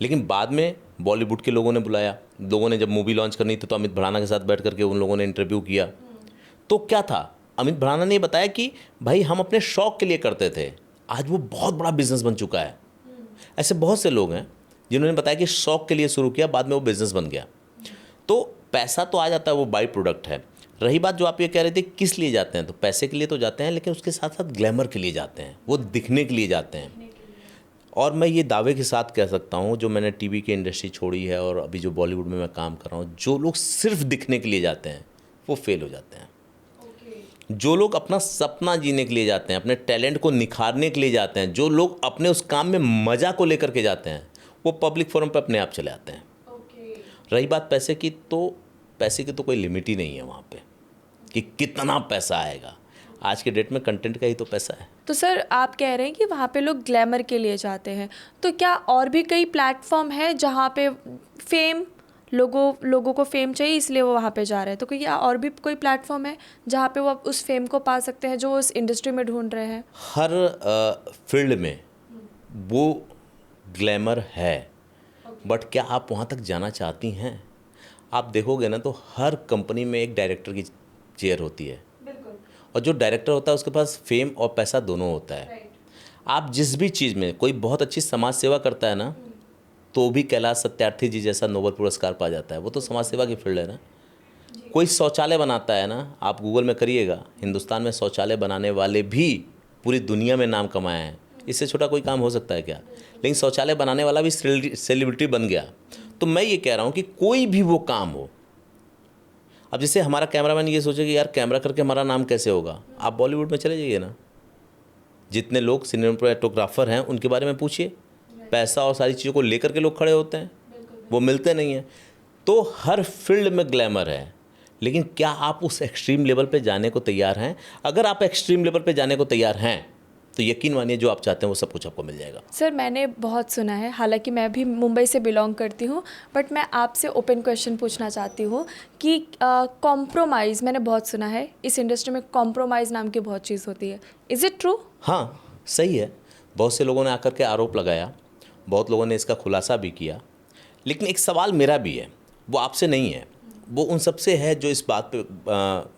लेकिन बाद में बॉलीवुड के लोगों ने बुलाया, लोगों ने जब मूवी लॉन्च करनी थी तो अमित भड़ाना के साथ बैठ करके उन लोगों ने इंटरव्यू किया। तो क्या था, अमित भड़ाना ने बताया कि भाई हम अपने शौक़ के लिए करते थे, आज वो बहुत बड़ा बिजनेस बन चुका है। ऐसे बहुत से लोग हैं जिन्होंने बताया कि शौक़ के लिए शुरू किया, बाद में वो बिज़नेस बन गया। तो पैसा तो आ जाता है, वो बाई प्रोडक्ट है। रही बात जो आप ये कह रहे थे किस लिए जाते हैं, तो पैसे के लिए तो जाते हैं, लेकिन उसके साथ साथ ग्लैमर के लिए जाते हैं, वो दिखने के लिए जाते हैं। और मैं ये दावे के साथ कह सकता हूँ, जो मैंने टीवी की इंडस्ट्री छोड़ी है और अभी जो बॉलीवुड में मैं काम कर रहा हूँ, जो लोग सिर्फ दिखने के लिए जाते हैं वो फेल हो जाते हैं। जो लोग अपना सपना जीने के लिए जाते हैं, अपने टैलेंट को निखारने के लिए जाते हैं, जो लोग अपने उस काम में मज़ा को लेकर के जाते हैं, वो पब्लिक फोरम पे अपने आप चले आते हैं। रही बात पैसे की, तो पैसे की तो कोई लिमिट ही नहीं है वहाँ पे कि कितना पैसा आएगा। आज के डेट में कंटेंट का ही तो पैसा है। तो सर आप कह रहे हैं कि वहाँ पे लोग ग्लैमर के लिए जाते हैं, तो क्या और भी कई प्लेटफॉर्म है जहाँ पे फेम, लोगों को फेम चाहिए इसलिए वो वहाँ पे जा रहे हैं? तो क्या और भी कोई प्लेटफॉर्म है जहाँ पे वो उस फेम को पा सकते हैं जो उस इंडस्ट्री में ढूंढ रहे हैं? हर फील्ड में वो ग्लैमर है, बट क्या आप वहाँ तक जाना चाहती हैं? आप देखोगे ना तो हर कंपनी में एक डायरेक्टर की चेयर होती है, और जो डायरेक्टर होता है उसके पास फेम और पैसा दोनों होता है। आप जिस भी चीज़ में, कोई बहुत अच्छी समाज सेवा करता है ना, तो भी कैलाश सत्यार्थी जी जैसा नोबेल पुरस्कार पा जाता है। वो तो समाज सेवा की फील्ड है ना। कोई शौचालय बनाता है ना, आप गूगल में करिएगा, हिंदुस्तान में शौचालय बनाने वाले भी पूरी दुनिया में नाम कमाए हैं। इससे छोटा कोई काम हो सकता है क्या? लेकिन शौचालय बनाने वाला भी सेलिब्रिटी बन गया। तो मैं ये कह रहा हूँ कि कोई भी वो काम हो, अब जैसे हमारा कैमरामैन ये सोचे कि यार कैमरा करके हमारा नाम कैसे होगा, आप बॉलीवुड में चले जाइए ना, जितने लोग सिनेमेटोग्राफर हैं उनके बारे में पूछिए, पैसा और सारी चीज़ों को लेकर के लोग खड़े होते हैं, वो मिलते नहीं हैं। तो हर फील्ड में ग्लैमर है, लेकिन क्या आप उस एक्सट्रीम लेवल पे जाने को तैयार हैं? अगर आप एक्सट्रीम लेवल पे जाने को तैयार हैं तो यकीन मानिए जो आप चाहते हैं वो सब कुछ आपको मिल जाएगा। सर मैंने बहुत सुना है, हालांकि मैं भी मुंबई से बिलोंग करती हूँ, बट मैं आपसे ओपन क्वेश्चन पूछना चाहती हूँ कि कॉम्प्रोमाइज़, मैंने बहुत सुना है इस इंडस्ट्री में कॉम्प्रोमाइज़ नाम की बहुत चीज़ होती है। Is it true? हाँ, सही है। बहुत से लोगों ने आकर के आरोप लगाया, बहुत लोगों ने इसका खुलासा भी किया, लेकिन एक सवाल मेरा भी है, वो आपसे नहीं है, वो उन सब से है जो इस बात पे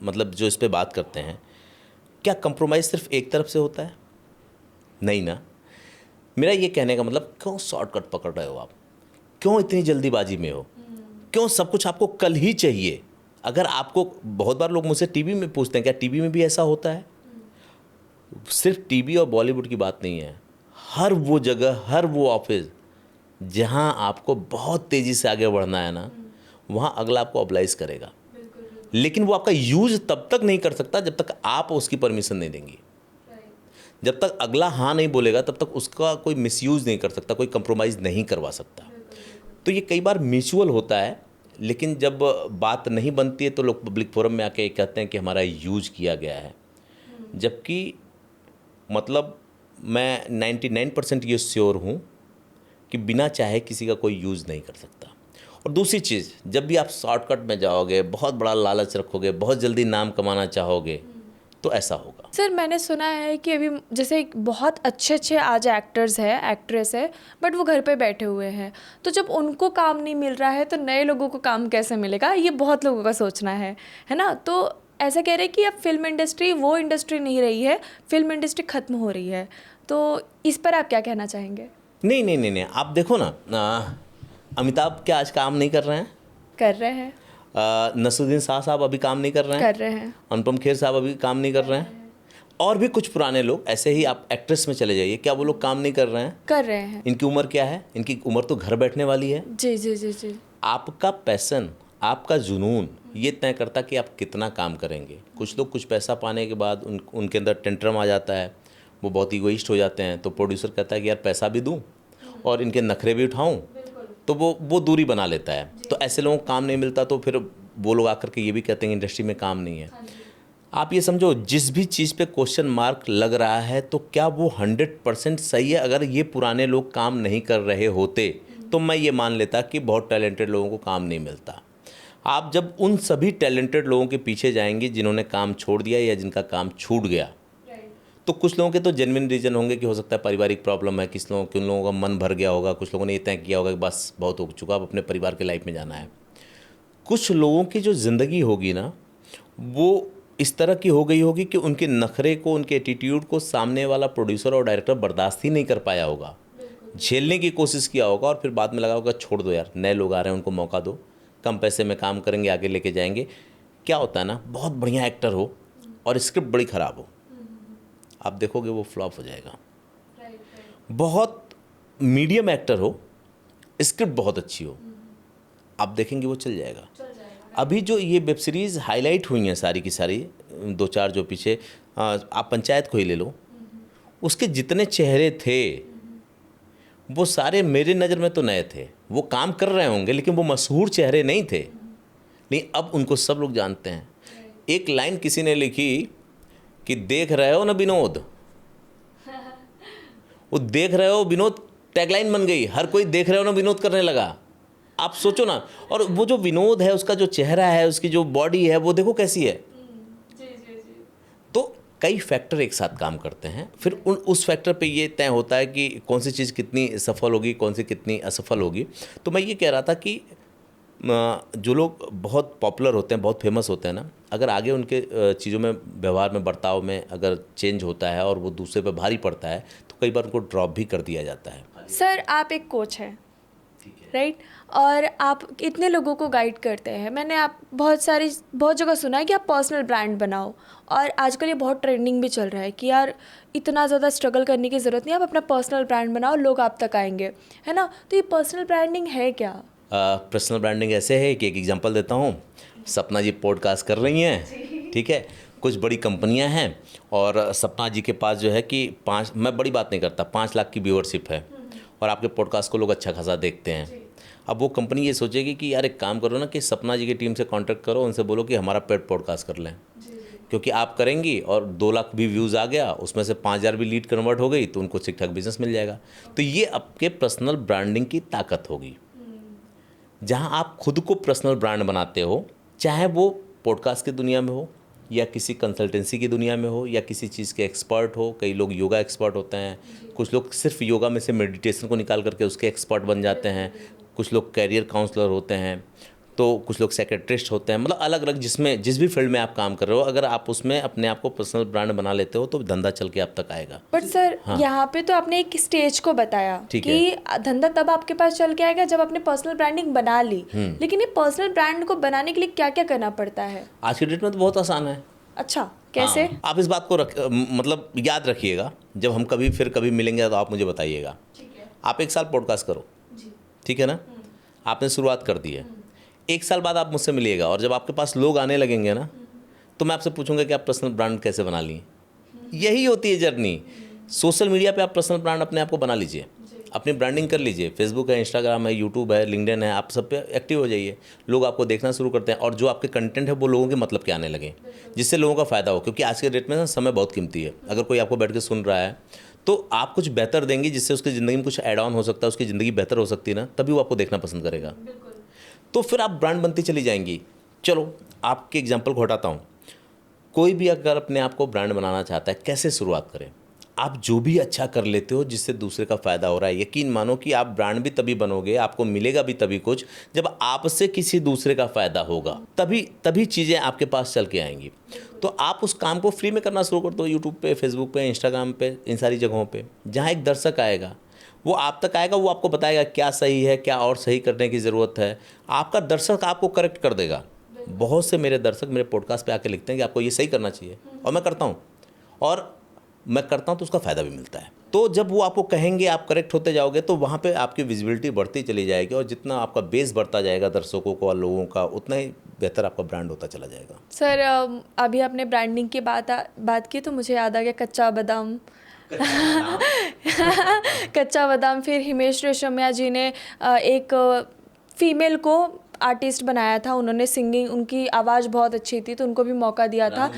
मतलब जो इस पे बात करते हैं। क्या कंप्रोमाइज़ सिर्फ एक तरफ से होता है? नहीं ना। मेरा ये कहने का मतलब, क्यों शॉर्टकट पकड़ रहे हो आप? क्यों इतनी जल्दीबाजी में हो? क्यों सब कुछ आपको कल ही चाहिए? अगर आपको, बहुत बार लोग मुझसे टीवी में पूछते हैं, क्या टीवी में भी ऐसा होता है? सिर्फ टीवी और बॉलीवुड की बात नहीं है, हर वो जगह, हर वो ऑफिस जहाँ आपको बहुत तेज़ी से आगे बढ़ना है ना, वहाँ अगला आपको ऑब्लाइज करेगा, लेकिन वो आपका यूज तब तक नहीं कर सकता जब तक आप उसकी परमिशन नहीं देंगी। जब तक अगला हाँ नहीं बोलेगा तब तक उसका कोई मिसयूज़ नहीं कर सकता, कोई कंप्रोमाइज़ नहीं करवा सकता। तो ये कई बार म्यूचुअल होता है, लेकिन जब बात नहीं बनती है तो लोग पब्लिक फोरम में आके कहते हैं कि हमारा यूज किया गया है, जबकि मतलब मैं 99% ये श्योर हूँ कि बिना चाहे किसी का कोई यूज़ नहीं कर सकता। और दूसरी चीज़, जब भी आप शॉर्टकट में जाओगे, बहुत बड़ा लालच रखोगे, बहुत जल्दी नाम कमाना चाहोगे, तो ऐसा होगा। सर मैंने सुना है कि अभी जैसे एक बहुत अच्छे अच्छे आज एक्टर्स है, एक्ट्रेस है, बट वो घर पे बैठे हुए हैं, तो जब उनको काम नहीं मिल रहा है तो नए लोगों को काम कैसे मिलेगा, ये बहुत लोगों का सोचना है ना। तो ऐसा कह रहे हैं कि अब फिल्म इंडस्ट्री वो इंडस्ट्री नहीं रही है, फिल्म इंडस्ट्री ख़त्म हो रही है, तो इस पर आप क्या कहना चाहेंगे? नहीं नहीं नहीं नहीं, आप देखो ना, अमिताभ क्या आज काम नहीं कर रहे हैं? कर रहे हैं। नसरुद्दीन शाह साहब अभी काम नहीं कर रहे हैं? कर रहे हैं। अनुपम खेर साहब अभी काम नहीं कर रहे हैं? और भी कुछ पुराने लोग ऐसे ही, आप एक्ट्रेस में चले जाइए, क्या वो लोग काम नहीं कर रहे हैं? कर रहे हैं। इनकी उम्र क्या है? इनकी उम्र तो घर बैठने वाली है। जी जी जी जी। आपका पैशन, आपका जुनून ये तय करता कि आप कितना काम करेंगे। कुछ लोग कुछ पैसा पाने के बाद उनके अंदर टेंट्रम आ जाता है, वो बहुत ईगोइस्ट हो जाते हैं, तो प्रोड्यूसर कहता है कि यार पैसा भी दूं और इनके नखरे भी उठाऊं, तो वो दूरी बना लेता है। तो ऐसे लोगों को काम नहीं मिलता, तो फिर वो लोग आकर के ये भी कहते हैं कि इंडस्ट्री में काम नहीं है। आप ये समझो, जिस भी चीज़ पे क्वेश्चन मार्क लग रहा है तो क्या वो 100% सही है? अगर ये पुराने लोग काम नहीं कर रहे होते तो मैं ये मान लेता कि बहुत टैलेंटेड लोगों को काम नहीं मिलता। आप जब उन सभी टैलेंटेड लोगों के पीछे जाएंगे जिन्होंने काम छोड़ दिया या जिनका काम छूट गया, तो कुछ लोगों के तो जेन्युइन रीज़न होंगे कि हो सकता है पारिवारिक प्रॉब्लम है, किस लोगों के, उन लोगों का मन भर गया होगा, कुछ लोगों ने ये तय किया होगा कि बस बहुत हो चुका, अब अपने परिवार के लाइफ में जाना है। कुछ लोगों की जो ज़िंदगी होगी ना, वो इस तरह की हो गई होगी कि उनके नखरे को, उनके एटीट्यूड को सामने वाला प्रोड्यूसर और डायरेक्टर बर्दाश्त ही नहीं कर पाया होगा, झेलने की कोशिश किया होगा, और फिर बाद में लगा होगा छोड़ दो यार, नए लोग आ रहे हैं, उनको मौका दो, कम पैसे में काम करेंगे, आगे लेके जाएंगे। क्या होता है ना, बहुत बढ़िया एक्टर हो और स्क्रिप्ट बड़ी ख़राब हो, आप देखोगे वो फ्लॉप हो जाएगा। बहुत मीडियम एक्टर हो, स्क्रिप्ट बहुत अच्छी हो, आप देखेंगे वो चल जाएगा। अभी जो ये वेब सीरीज़ हाईलाइट हुई हैं सारी की सारी, 2-4 जो पीछे, आप पंचायत को ही ले लो, उसके जितने चेहरे थे वो सारे मेरे नज़र में तो नए थे। वो काम कर रहे होंगे लेकिन वो मशहूर चेहरे नहीं थे, लेकिन अब उनको सब लोग जानते हैं। एक लाइन किसी ने लिखी कि देख रहे हो ना विनोद, वो देख रहे हो विनोद टैगलाइन बन गई, हर कोई देख रहे हो ना विनोद करने लगा। आप सोचो ना, और वो जो विनोद है, उसका जो चेहरा है, उसकी जो बॉडी है, वो देखो कैसी है। तो कई फैक्टर एक साथ काम करते हैं, फिर उस फैक्टर पे ये तय होता है कि कौन सी चीज़ कितनी सफल होगी, कौन सी कितनी असफल होगी। तो मैं ये कह रहा था कि जो लोग बहुत पॉपुलर होते हैं, बहुत फेमस होते हैं ना, अगर आगे उनके चीज़ों में, व्यवहार में, बर्ताव में अगर चेंज होता है और वो दूसरे पे भारी पड़ता है तो कई बार उनको ड्रॉप भी कर दिया जाता है। सर आप एक कोच हैं, राइट, और आप इतने लोगों को गाइड करते हैं। मैंने आप बहुत जगह सुना है कि आप पर्सनल ब्रांड बनाओ, और आजकल ये बहुत ट्रेंडिंग भी चल रहा है कि यार इतना ज़्यादा स्ट्रगल करने की ज़रूरत नहीं, आप अपना पर्सनल ब्रांड बनाओ, लोग आप तक आएंगे, है ना। तो ये पर्सनल ब्रांडिंग है क्या? पर्सनल ब्रांडिंग ऐसे है कि एक एग्जांपल देता हूँ। सपना जी पॉडकास्ट कर रही हैं, ठीक है, कुछ बड़ी कंपनियां हैं, और सपना जी के पास जो है कि मैं बड़ी बात नहीं करता, 5 लाख की व्यूअरशिप है, और आपके पॉडकास्ट को लोग अच्छा खासा देखते हैं। अब वो कंपनी ये सोचेगी कि यार एक काम करो ना, कि सपना जी की टीम से कांटेक्ट करो, उनसे बोलो कि हमारा पेड पॉडकास्ट कर लें, क्योंकि आप करेंगी और 2 लाख भी व्यूज़ आ गया, उसमें से 5,000 भी लीड कन्वर्ट हो गई, तो उनको ठीक ठाक बिजनेस मिल जाएगा। तो ये आपके पर्सनल ब्रांडिंग की ताकत होगी। जहाँ आप खुद को पर्सनल ब्रांड बनाते हो, चाहे वो पॉडकास्ट की दुनिया में हो, या किसी कंसल्टेंसी की दुनिया में हो, या किसी चीज़ के एक्सपर्ट हो। कई लोग योगा एक्सपर्ट होते हैं, कुछ लोग सिर्फ योगा में से मेडिटेशन को निकाल करके उसके एक्सपर्ट बन जाते हैं, कुछ लोग कैरियर काउंसलर होते हैं। तो कुछ लोग सेक्रेटरिस्ट होते हैं, मतलब अलग अलग जिस भी फील्ड में आप काम कर रहे हो, अगर आप उसमें अपने आप को पर्सनल ब्रांड बना लेते हो तो धंधा चल के आप तक आएगा। बट सर यहाँ पे तो आपने एक स्टेज को बताया ठीक कि धंधा तब आपके पास चल के आएगा जब आपने पर्सनल ब्रांडिंग बना ली, लेकिन ये पर्सनल ब्रांड को बनाने के लिए क्या क्या करना पड़ता है? आज की डेट में तो बहुत आसान है। अच्छा, कैसे? हाँ, आप इस बात को मतलब याद रखिएगा, जब हम कभी मिलेंगे तो आप मुझे बताइएगा। आप 1 साल पॉडकास्ट करो, ठीक है ना, आपने शुरुआत कर दी है, 1 साल बाद आप मुझसे मिलिएगा और जब आपके पास लोग आने लगेंगे ना, तो मैं आपसे पूछूंगा कि आप पर्सनल ब्रांड कैसे बना लिए। यही होती है जर्नी। सोशल मीडिया पे आप पर्सनल ब्रांड अपने आप को बना लीजिए, अपनी ब्रांडिंग कर लीजिए। फेसबुक है, इंस्टाग्राम है, यूट्यूब है, लिंक्डइन है, आप सब पे एक्टिव हो जाइए। लोग आपको देखना शुरू करते हैं और जो आपके कंटेंट है वो लोगों के मतलब के आने लगे, जिससे लोगों का फ़ायदा हो। क्योंकि आज के डेट में ना समय बहुत कीमती है। अगर कोई आपको बैठ के सुन रहा है तो आप कुछ बेहतर देंगे जिससे उसकी ज़िंदगी में कुछ ऐड ऑन हो सकता है, उसकी ज़िंदगी बेहतर हो सकती है ना, तभी वो आपको देखना पसंद करेगा। तो फिर आप ब्रांड बनती चली जाएंगी। चलो आपके एग्जाम्पल को हटाता हूँ। कोई भी अगर अपने आप को ब्रांड बनाना चाहता है, कैसे शुरुआत करें? आप जो भी अच्छा कर लेते हो जिससे दूसरे का फ़ायदा हो रहा है, यकीन मानो कि आप ब्रांड भी तभी बनोगे, आपको मिलेगा भी तभी कुछ, जब आपसे किसी दूसरे का फ़ायदा होगा, तभी चीज़ें आपके पास चल के आएंगी। तो आप उस काम को फ्री में करना शुरू कर दो, यूट्यूब पे, फेसबुक पे, इंस्टाग्राम पे, इन सारी जगहों पे। जहाँ एक दर्शक आएगा, वो आप तक आएगा, वो आपको बताएगा क्या सही है, क्या और सही करने की ज़रूरत है। आपका दर्शक आपको करेक्ट कर देगा। बहुत से मेरे दर्शक मेरे पॉडकास्ट पे आके लिखते हैं कि आपको ये सही करना चाहिए, और मैं करता हूँ, और मैं करता हूँ तो उसका फ़ायदा भी मिलता है। तो जब वो आपको कहेंगे, आप करेक्ट होते जाओगे, तो वहाँ पे आपकी विजिबिलिटी बढ़ती चली जाएगी, और जितना आपका बेस बढ़ता जाएगा दर्शकों को और लोगों का, उतना ही बेहतर आपका ब्रांड होता चला जाएगा। सर अभी आपने ब्रांडिंग की बात की तो मुझे याद आ गया कच्चा बादाम। कच्चा बादाम। फिर हिमेश रेशमिया जी ने एक फीमेल को आर्टिस्ट बनाया था, उन्होंने सिंगिंग, उनकी आवाज़ बहुत अच्छी थी तो उनको भी मौका दिया था,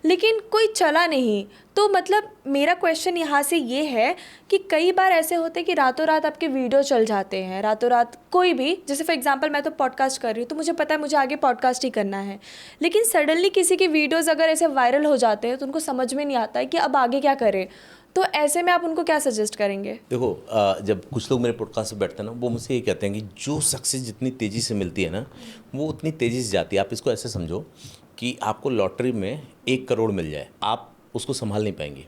लेकिन कोई चला नहीं। तो मतलब मेरा क्वेश्चन यहाँ से ये है कि कई बार ऐसे होते हैं कि रातों रात आपके वीडियो चल जाते हैं, रातों रात कोई भी, जैसे फॉर एग्जांपल मैं तो पॉडकास्ट कर रही हूँ तो मुझे पता है मुझे आगे पॉडकास्ट ही करना है, लेकिन सडनली किसी की वीडियोज़ अगर ऐसे वायरल हो जाते हैं तो उनको समझ में नहीं आता है कि अब आगे क्या करें। तो ऐसे में आप उनको क्या सजेस्ट करेंगे? देखो, जब कुछ लोग मेरे पॉडकास्ट पे बैठते हैं ना, वो मुझसे ये कहते हैं कि जो सक्सेस जितनी तेज़ी से मिलती है ना, वो उतनी तेज़ी से जाती है। आप इसको ऐसे समझो कि आपको लॉटरी में 1 करोड़ मिल जाए, आप उसको संभाल नहीं पाएंगे।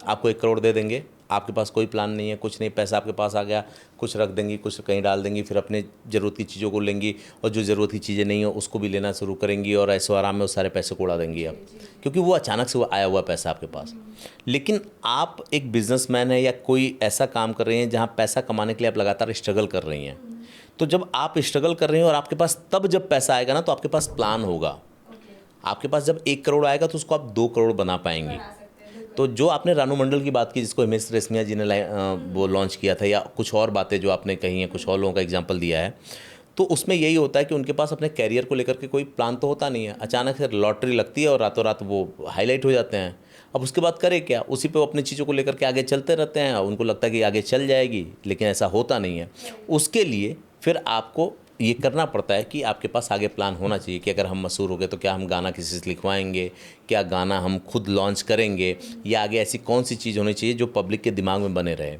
आपको 1 करोड़ दे देंगे, आपके पास कोई प्लान नहीं है, कुछ नहीं, पैसा आपके पास आ गया, कुछ रख देंगी, कुछ कहीं डाल देंगी, फिर अपने ज़रूरत की चीज़ों को लेंगी, और जो ज़रूरत की चीज़ें नहीं हो उसको भी लेना शुरू करेंगी, और ऐसे आराम में उस सारे पैसे को उड़ा देंगी आप, क्योंकि वो अचानक से वो आया हुआ पैसा आपके पास। लेकिन आप एक बिजनेसमैन है या कोई ऐसा काम कर रहे हैं जहाँ पैसा कमाने के लिए आप लगातार स्ट्रगल कर रही हैं, तो जब आप स्ट्रगल कर रही हैं और आपके पास तब जब पैसा आएगा ना, तो आपके पास प्लान होगा। आपके पास जब 1 करोड़ आएगा तो उसको आप 2 करोड़ बना पाएंगे। तो जो आपने रानू मंडल की बात की, जिसको हिमेश रेशमिया जी ने वो लॉन्च किया था, या कुछ और बातें जो आपने कही हैं, कुछ और लोगों का एग्जांपल दिया है, तो उसमें यही होता है कि उनके पास अपने कैरियर को लेकर के कोई प्लान तो होता नहीं है, अचानक से लॉटरी लगती है और रातों रात वो हाईलाइट हो जाते हैं। अब उसके बाद करे क्या? उसी पे वो अपनी चीज़ों को लेकर के आगे चलते रहते हैं, उनको लगता है कि आगे चल जाएगी, लेकिन ऐसा होता नहीं है। उसके लिए फिर आपको ये करना पड़ता है कि आपके पास आगे प्लान होना चाहिए कि अगर हम मशहूर हो गए तो क्या हम गाना किसी से लिखवाएंगे, क्या गाना हम खुद लॉन्च करेंगे, या आगे ऐसी कौन सी चीज़ होनी चाहिए जो पब्लिक के दिमाग में बने रहे।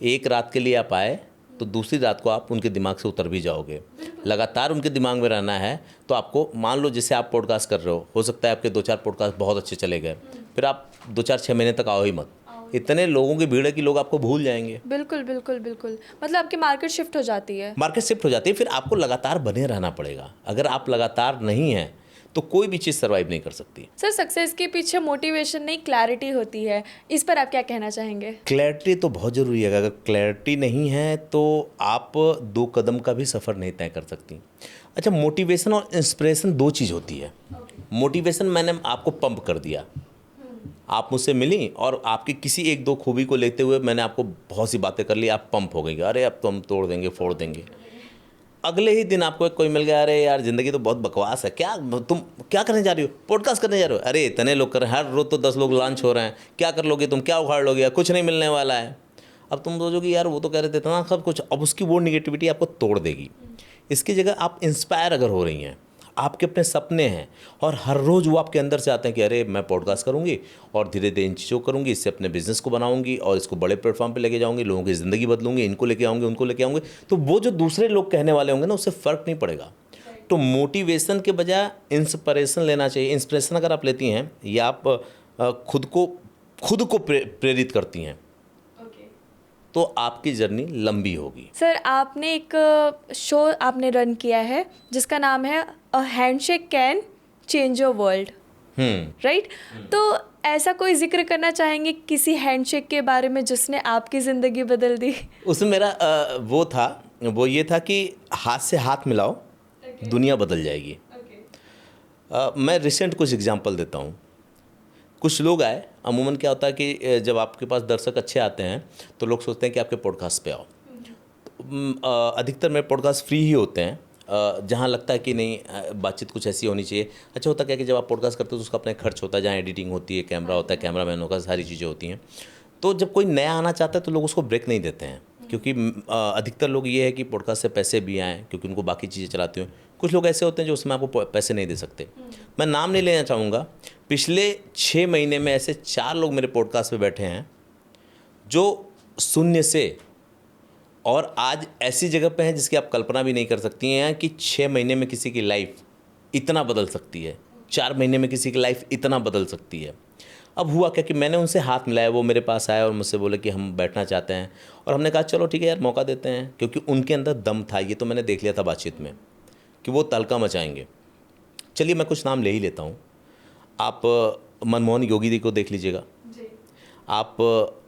एक रात के लिए आप आए तो दूसरी रात को आप उनके दिमाग से उतर भी जाओगे। लगातार उनके दिमाग में रहना है तो आपको, मान लो जैसे आप पॉडकास्ट कर रहे हो सकता है आपके 2-4 पॉडकास्ट बहुत अच्छे चले गए, फिर आप 2-4-6 महीने तक आओ ही मत। इतने लोगों की भीड़ है कि लोग आपको भूल जाएंगे। बिल्कुल बिल्कुल बिल्कुल, मतलब आपकी मार्केट शिफ्ट हो जाती है। मार्केट शिफ्ट हो जाती है, फिर आपको लगातार बने रहना पड़ेगा। अगर आप लगातार नहीं हैं तो कोई भी चीज़ सर्वाइव नहीं कर सकती। सर सक्सेस के पीछे मोटिवेशन नहीं, क्लैरिटी होती है, इस पर आप क्या कहना चाहेंगे? क्लैरिटी तो बहुत ज़रूरी है। अगर क्लैरिटी नहीं है तो आप 2 कदम का भी सफ़र नहीं तय कर सकती। अच्छा, मोटिवेशन और इंस्पिरेशन 2 चीज़ होती है। मोटिवेशन मैंने आपको पंप कर दिया, आप मुझसे मिली और आपकी किसी 1-2 खूबी को लेते हुए मैंने आपको बहुत सी बातें कर ली, आप पंप हो गई, अरे अब तो हम तोड़ देंगे, फोड़ देंगे। अगले ही दिन आपको कोई मिल गया, अरे यार ज़िंदगी तो बहुत बकवास है, क्या तुम क्या करने जा रही हो? पॉडकास्ट करने जा रहे हो? अरे इतने लोग कर रहे हैं, हर रोज़ तो 10 लोग लॉन्च हो रहे हैं, क्या कर लोगे तुम, क्या उखाड़ लोगे, कुछ नहीं मिलने वाला है। अब तुम सोचोगे यार वो तो कह रहे थे इतना सब कुछ, अब उसकी वो निगेटिविटी आपको तोड़ देगी। इसकी जगह आप इंस्पायर अगर हो रही हैं, आपके अपने सपने हैं और हर रोज़ वो आपके अंदर से आते हैं कि अरे मैं पॉडकास्ट करूंगी और धीरे धीरे इन चीज़ों करूंगी, इससे अपने बिजनेस को बनाऊंगी और इसको बड़े प्लेटफॉर्म पे लेके जाऊंगी, लोगों की ज़िंदगी बदलूंगी, इनको लेके आऊंगी, उनको लेके आऊंगी, तो वो जो दूसरे लोग कहने वाले होंगे ना, उससे फ़र्क नहीं पड़ेगा। तो मोटिवेशन के बजाय इंस्पिरेशन लेना चाहिए। इंस्पिरेशन अगर आप लेती हैं या आप खुद को प्रेरित करती हैं तो आपकी जर्नी लंबी होगी। सर आपने एक शो आपने रन किया है जिसका नाम है a handshake can change your world, right? तो ऐसा कोई जिक्र करना चाहेंगे किसी हैंडशेक के बारे में जिसने आपकी ज़िंदगी बदल दी? उसमें मेरा वो ये था कि हाथ से हाथ मिलाओ, दुनिया बदल जाएगी। मैं रिसेंट कुछ एग्जांपल देता हूँ। कुछ लोग आए, अमूमन क्या होता है कि जब आपके पास दर्शक अच्छे आते हैं तो लोग सोचते हैं कि आपके पॉडकास्ट पे आओ। अधिकतर मेरे पॉडकास्ट फ्री ही होते हैं, जहाँ लगता है कि नहीं बातचीत कुछ ऐसी होनी चाहिए। अच्छा होता क्या है कि जब आप पॉडकास्ट करते हो तो उसका अपना खर्च होता है, जहाँ एडिटिंग होती है, कैमरा होता है, कैमरामैन होगा, सारी चीज़ें होती हैं। तो जब कोई नया आना चाहता है तो लोग उसको ब्रेक नहीं देते हैं, क्योंकि अधिकतर लोग ये है कि पॉडकास्ट से पैसे भी आएँ, क्योंकि उनको बाकी चीज़ें चलाती हैं। कुछ लोग ऐसे होते हैं जो उसमें आपको पैसे नहीं दे सकते। मैं नाम नहीं लेना चाहूँगा। पिछले 6 महीने में ऐसे 4 लोग मेरे पॉडकास्ट पे बैठे हैं जो शून्य से और आज ऐसी जगह पे हैं जिसकी आप कल्पना भी नहीं कर सकती हैं कि 6 महीने में किसी की लाइफ इतना बदल सकती है, 4 महीने में किसी की लाइफ इतना बदल सकती है। अब हुआ क्या कि मैंने उनसे हाथ मिलाया, वो मेरे पास आए और मुझसे बोले कि हम बैठना चाहते हैं, और हमने कहा चलो ठीक है यार, मौका देते हैं, क्योंकि उनके अंदर दम था। ये तो मैंने देख लिया था बातचीत में कि वो तहलका मचाएंगे। चलिए मैं कुछ नाम ले ही लेता हूँ। आप मनमोहन योगी जी को देख लीजिएगा, आप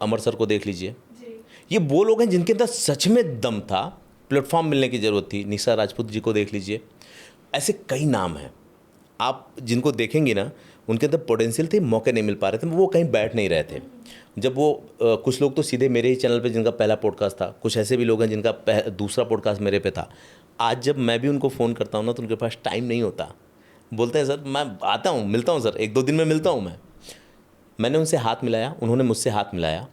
अमर सर को देख लीजिए। ये वो लोग हैं जिनके अंदर सच में दम था, प्लेटफॉर्म मिलने की ज़रूरत थी। निशा राजपूत जी को देख लीजिए। ऐसे कई नाम हैं आप जिनको देखेंगे ना, उनके अंदर पोटेंशियल थे, मौके नहीं मिल पा रहे थे, वो कहीं बैठ नहीं रहे थे। जब वो कुछ लोग तो सीधे मेरे ही चैनल पे जिनका पहला पॉडकास्ट था, कुछ ऐसे भी लोग हैं जिनका दूसरा पॉडकास्ट मेरे पे था। आज जब मैं भी उनको फ़ोन करता हूँ ना तो उनके पास टाइम नहीं होता। बोलते हैं सर मैं आता हूँ, मिलता हूँ सर, 1-2 दिन में मिलता हूँ। मैंने उनसे हाथ मिलाया, उन्होंने मुझसे हाथ मिलाया।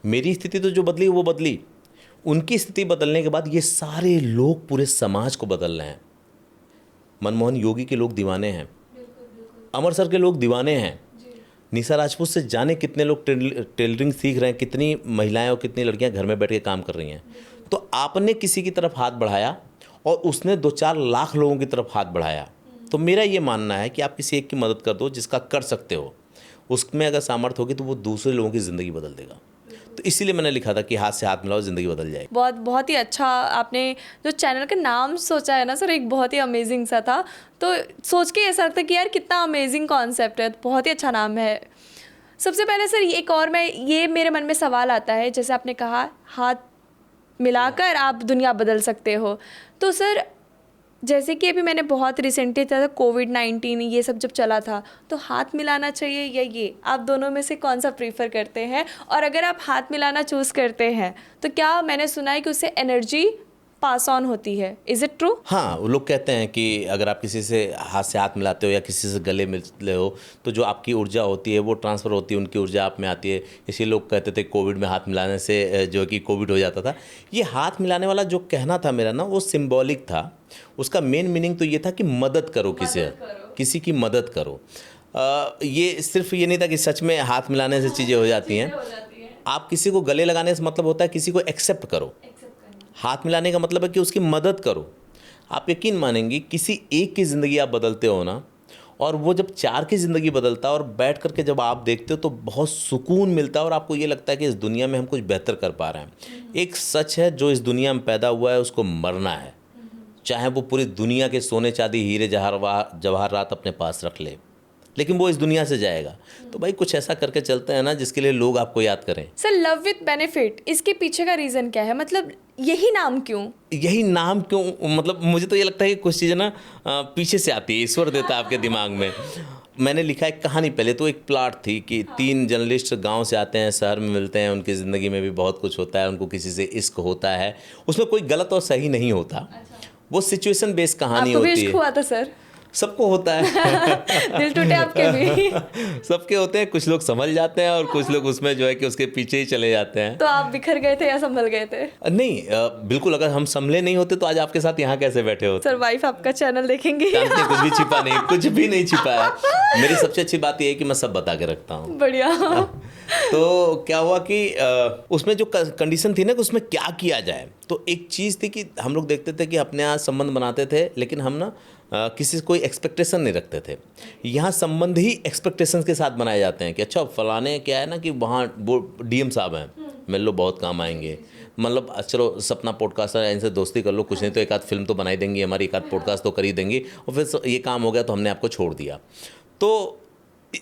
मेरी स्थिति तो जो बदली वो बदली, उनकी स्थिति बदलने के बाद ये सारे लोग पूरे समाज को बदल रहे हैं। मनमोहन योगी के लोग दीवाने हैं, अमर सर के लोग दीवाने हैं, निशा राजपूत से जाने कितने लोग टेलरिंग सीख रहे हैं, कितनी महिलाएं और कितनी लड़कियां घर में बैठ के काम कर रही हैं। तो आपने किसी की तरफ हाथ बढ़ाया और उसने 2-4 लाख लोगों की तरफ हाथ बढ़ाया। तो मेरा ये मानना है कि आप किसी एक की मदद कर दो जिसका कर सकते हो, उसमें अगर सामर्थ्य होगी तो वो दूसरे लोगों की ज़िंदगी बदल देगा। तो इसीलिए मैंने लिखा था कि हाथ से हाथ मिलाओ, ज़िंदगी बदल जाएगी। बहुत ही अच्छा आपने जो चैनल का नाम सोचा है ना सर, एक बहुत ही अमेजिंग सा था। तो सोच के ऐसा लगता है कि यार कितना अमेजिंग कॉन्सेप्ट है, बहुत ही अच्छा नाम है। सबसे पहले सर एक और ये मेरे मन में सवाल आता है, जैसे आपने कहा हाथ मिलाकर आप दुनिया बदल सकते हो। तो सर जैसे कि अभी मैंने बहुत रिसेंटली था कोविड-19 ये सब जब चला था, तो हाथ मिलाना चाहिए या ये, आप दोनों में से कौन सा प्रीफर करते हैं? और अगर आप हाथ मिलाना चूज़ करते हैं तो क्या मैंने सुना है कि उससे एनर्जी पास ऑन होती है, इज़ इट ट्रू? हाँ, वो लोग कहते हैं कि अगर आप किसी से हाथ मिलाते हो या किसी से गले मिलते हो तो जो आपकी ऊर्जा होती है वो ट्रांसफ़र होती है, उनकी ऊर्जा आप में आती है। इसीलिए लोग कहते थे कोविड में हाथ मिलाने से जो कि कोविड हो जाता था। ये हाथ मिलाने वाला जो कहना था मेरा ना, वो सिंबॉलिक था। उसका मेन मीनिंग तो ये था कि मदद करो, किसी की मदद करो। ये सिर्फ ये नहीं था कि सच में हाथ मिलाने से चीज़ें हो जाती हैं। आप किसी को गले लगाने से मतलब होता है किसी को एक्सेप्ट करो। हाथ मिलाने का मतलब है कि उसकी मदद करो। आप यकीन मानेंगी, किसी एक की ज़िंदगी आप बदलते हो ना, और वो जब 4 की ज़िंदगी बदलता है और बैठ करके जब आप देखते हो तो बहुत सुकून मिलता है और आपको ये लगता है कि इस दुनिया में हम कुछ बेहतर कर पा रहे हैं। एक सच है, जो इस दुनिया में पैदा हुआ है उसको मरना है, चाहे वो पूरी दुनिया के सोने चांदी हीरे जवाहरात अपने पास रख ले, लेकिन वो इस दुनिया से जाएगा। तो भाई कुछ ऐसा करके चलते हैं ना जिसके लिए लोग आपको याद करें। सर लव विद बेनिफिट, इसके पीछे का रीज़न क्या है? मतलब यही नाम क्यों? मतलब मुझे तो ये लगता है कि कुछ चीज़ें ना पीछे से आती है, ईश्वर देता है आपके दिमाग में। मैंने लिखा एक कहानी, पहले तो एक प्लॉट थी कि 3 जर्नलिस्ट गांव से आते हैं, शहर में मिलते हैं, उनकी ज़िंदगी में भी बहुत कुछ होता है, उनको किसी से इश्क होता है, उसमें कोई गलत और सही नहीं होता। वो सिचुएशन बेस्ड कहानी होती है। आपको भी इश्क हुआ था सर? सबको होता है। दिल टूटे आपके भी? सबके होते हैं, कुछ लोग संभल जाते हैं और कुछ लोग उसमें जो है कि उसके पीछे ही चले जाते हैं। तो आप बिखर गए थे या संभल गए थे? नहीं, बिल्कुल, अगर हम संभले नहीं होते तो आज आपके साथ यहाँ कैसे बैठे होते? सर वाइफ आपका चैनल देखेंगे? कुछ भी छिपा नहीं, कुछ भी नहीं छिपा है। मेरी सबसे अच्छी बात यह है कि मैं सब बता के रखता हूँ। बढ़िया। तो क्या हुआ कि उसमें जो कंडीशन थी ना कि उसमें क्या किया जाए, तो एक चीज़ थी कि हम लोग देखते थे कि अपने यहाँ संबंध बनाते थे, लेकिन हम ना किसी से कोई एक्सपेक्टेशन नहीं रखते थे। यहाँ संबंध ही एक्सपेक्टेशन के साथ बनाए जाते हैं कि अच्छा फलाने क्या है ना कि वहाँ वो डीएम साहब हैं, मिल लो बहुत काम आएंगे, मतलब चलो सपना पॉडकास्ट है, इनसे दोस्ती कर लो, कुछ नहीं तो एक आध फिल्म तो बनाई देंगी हमारी, एक आध पॉडकास्ट तो कर ही देंगी, और फिर ये काम हो गया तो हमने आपको छोड़ दिया। तो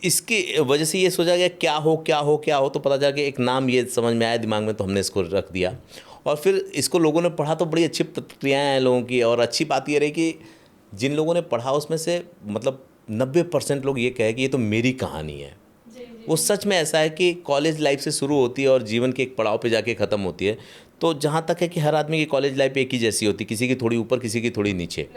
इसकी वजह से ये सोचा गया क्या हो क्या हो क्या हो, तो पता चला कि एक नाम ये समझ में आया दिमाग में, तो हमने इसको रख दिया। और फिर इसको लोगों ने पढ़ा तो बड़ी अच्छी प्रतिक्रियाएँ हैं लोगों की, और अच्छी बात ये रही कि जिन लोगों ने पढ़ा उसमें से मतलब 90% लोग ये कहे कि ये तो मेरी कहानी है। वो सच में ऐसा है कि कॉलेज लाइफ से शुरू होती है और जीवन के एक पड़ाव पे जाके ख़त्म होती है। तो जहाँ तक है कि हर आदमी की कॉलेज लाइफ एक ही जैसी होती है, किसी की थोड़ी ऊपर किसी की थोड़ी नीचे,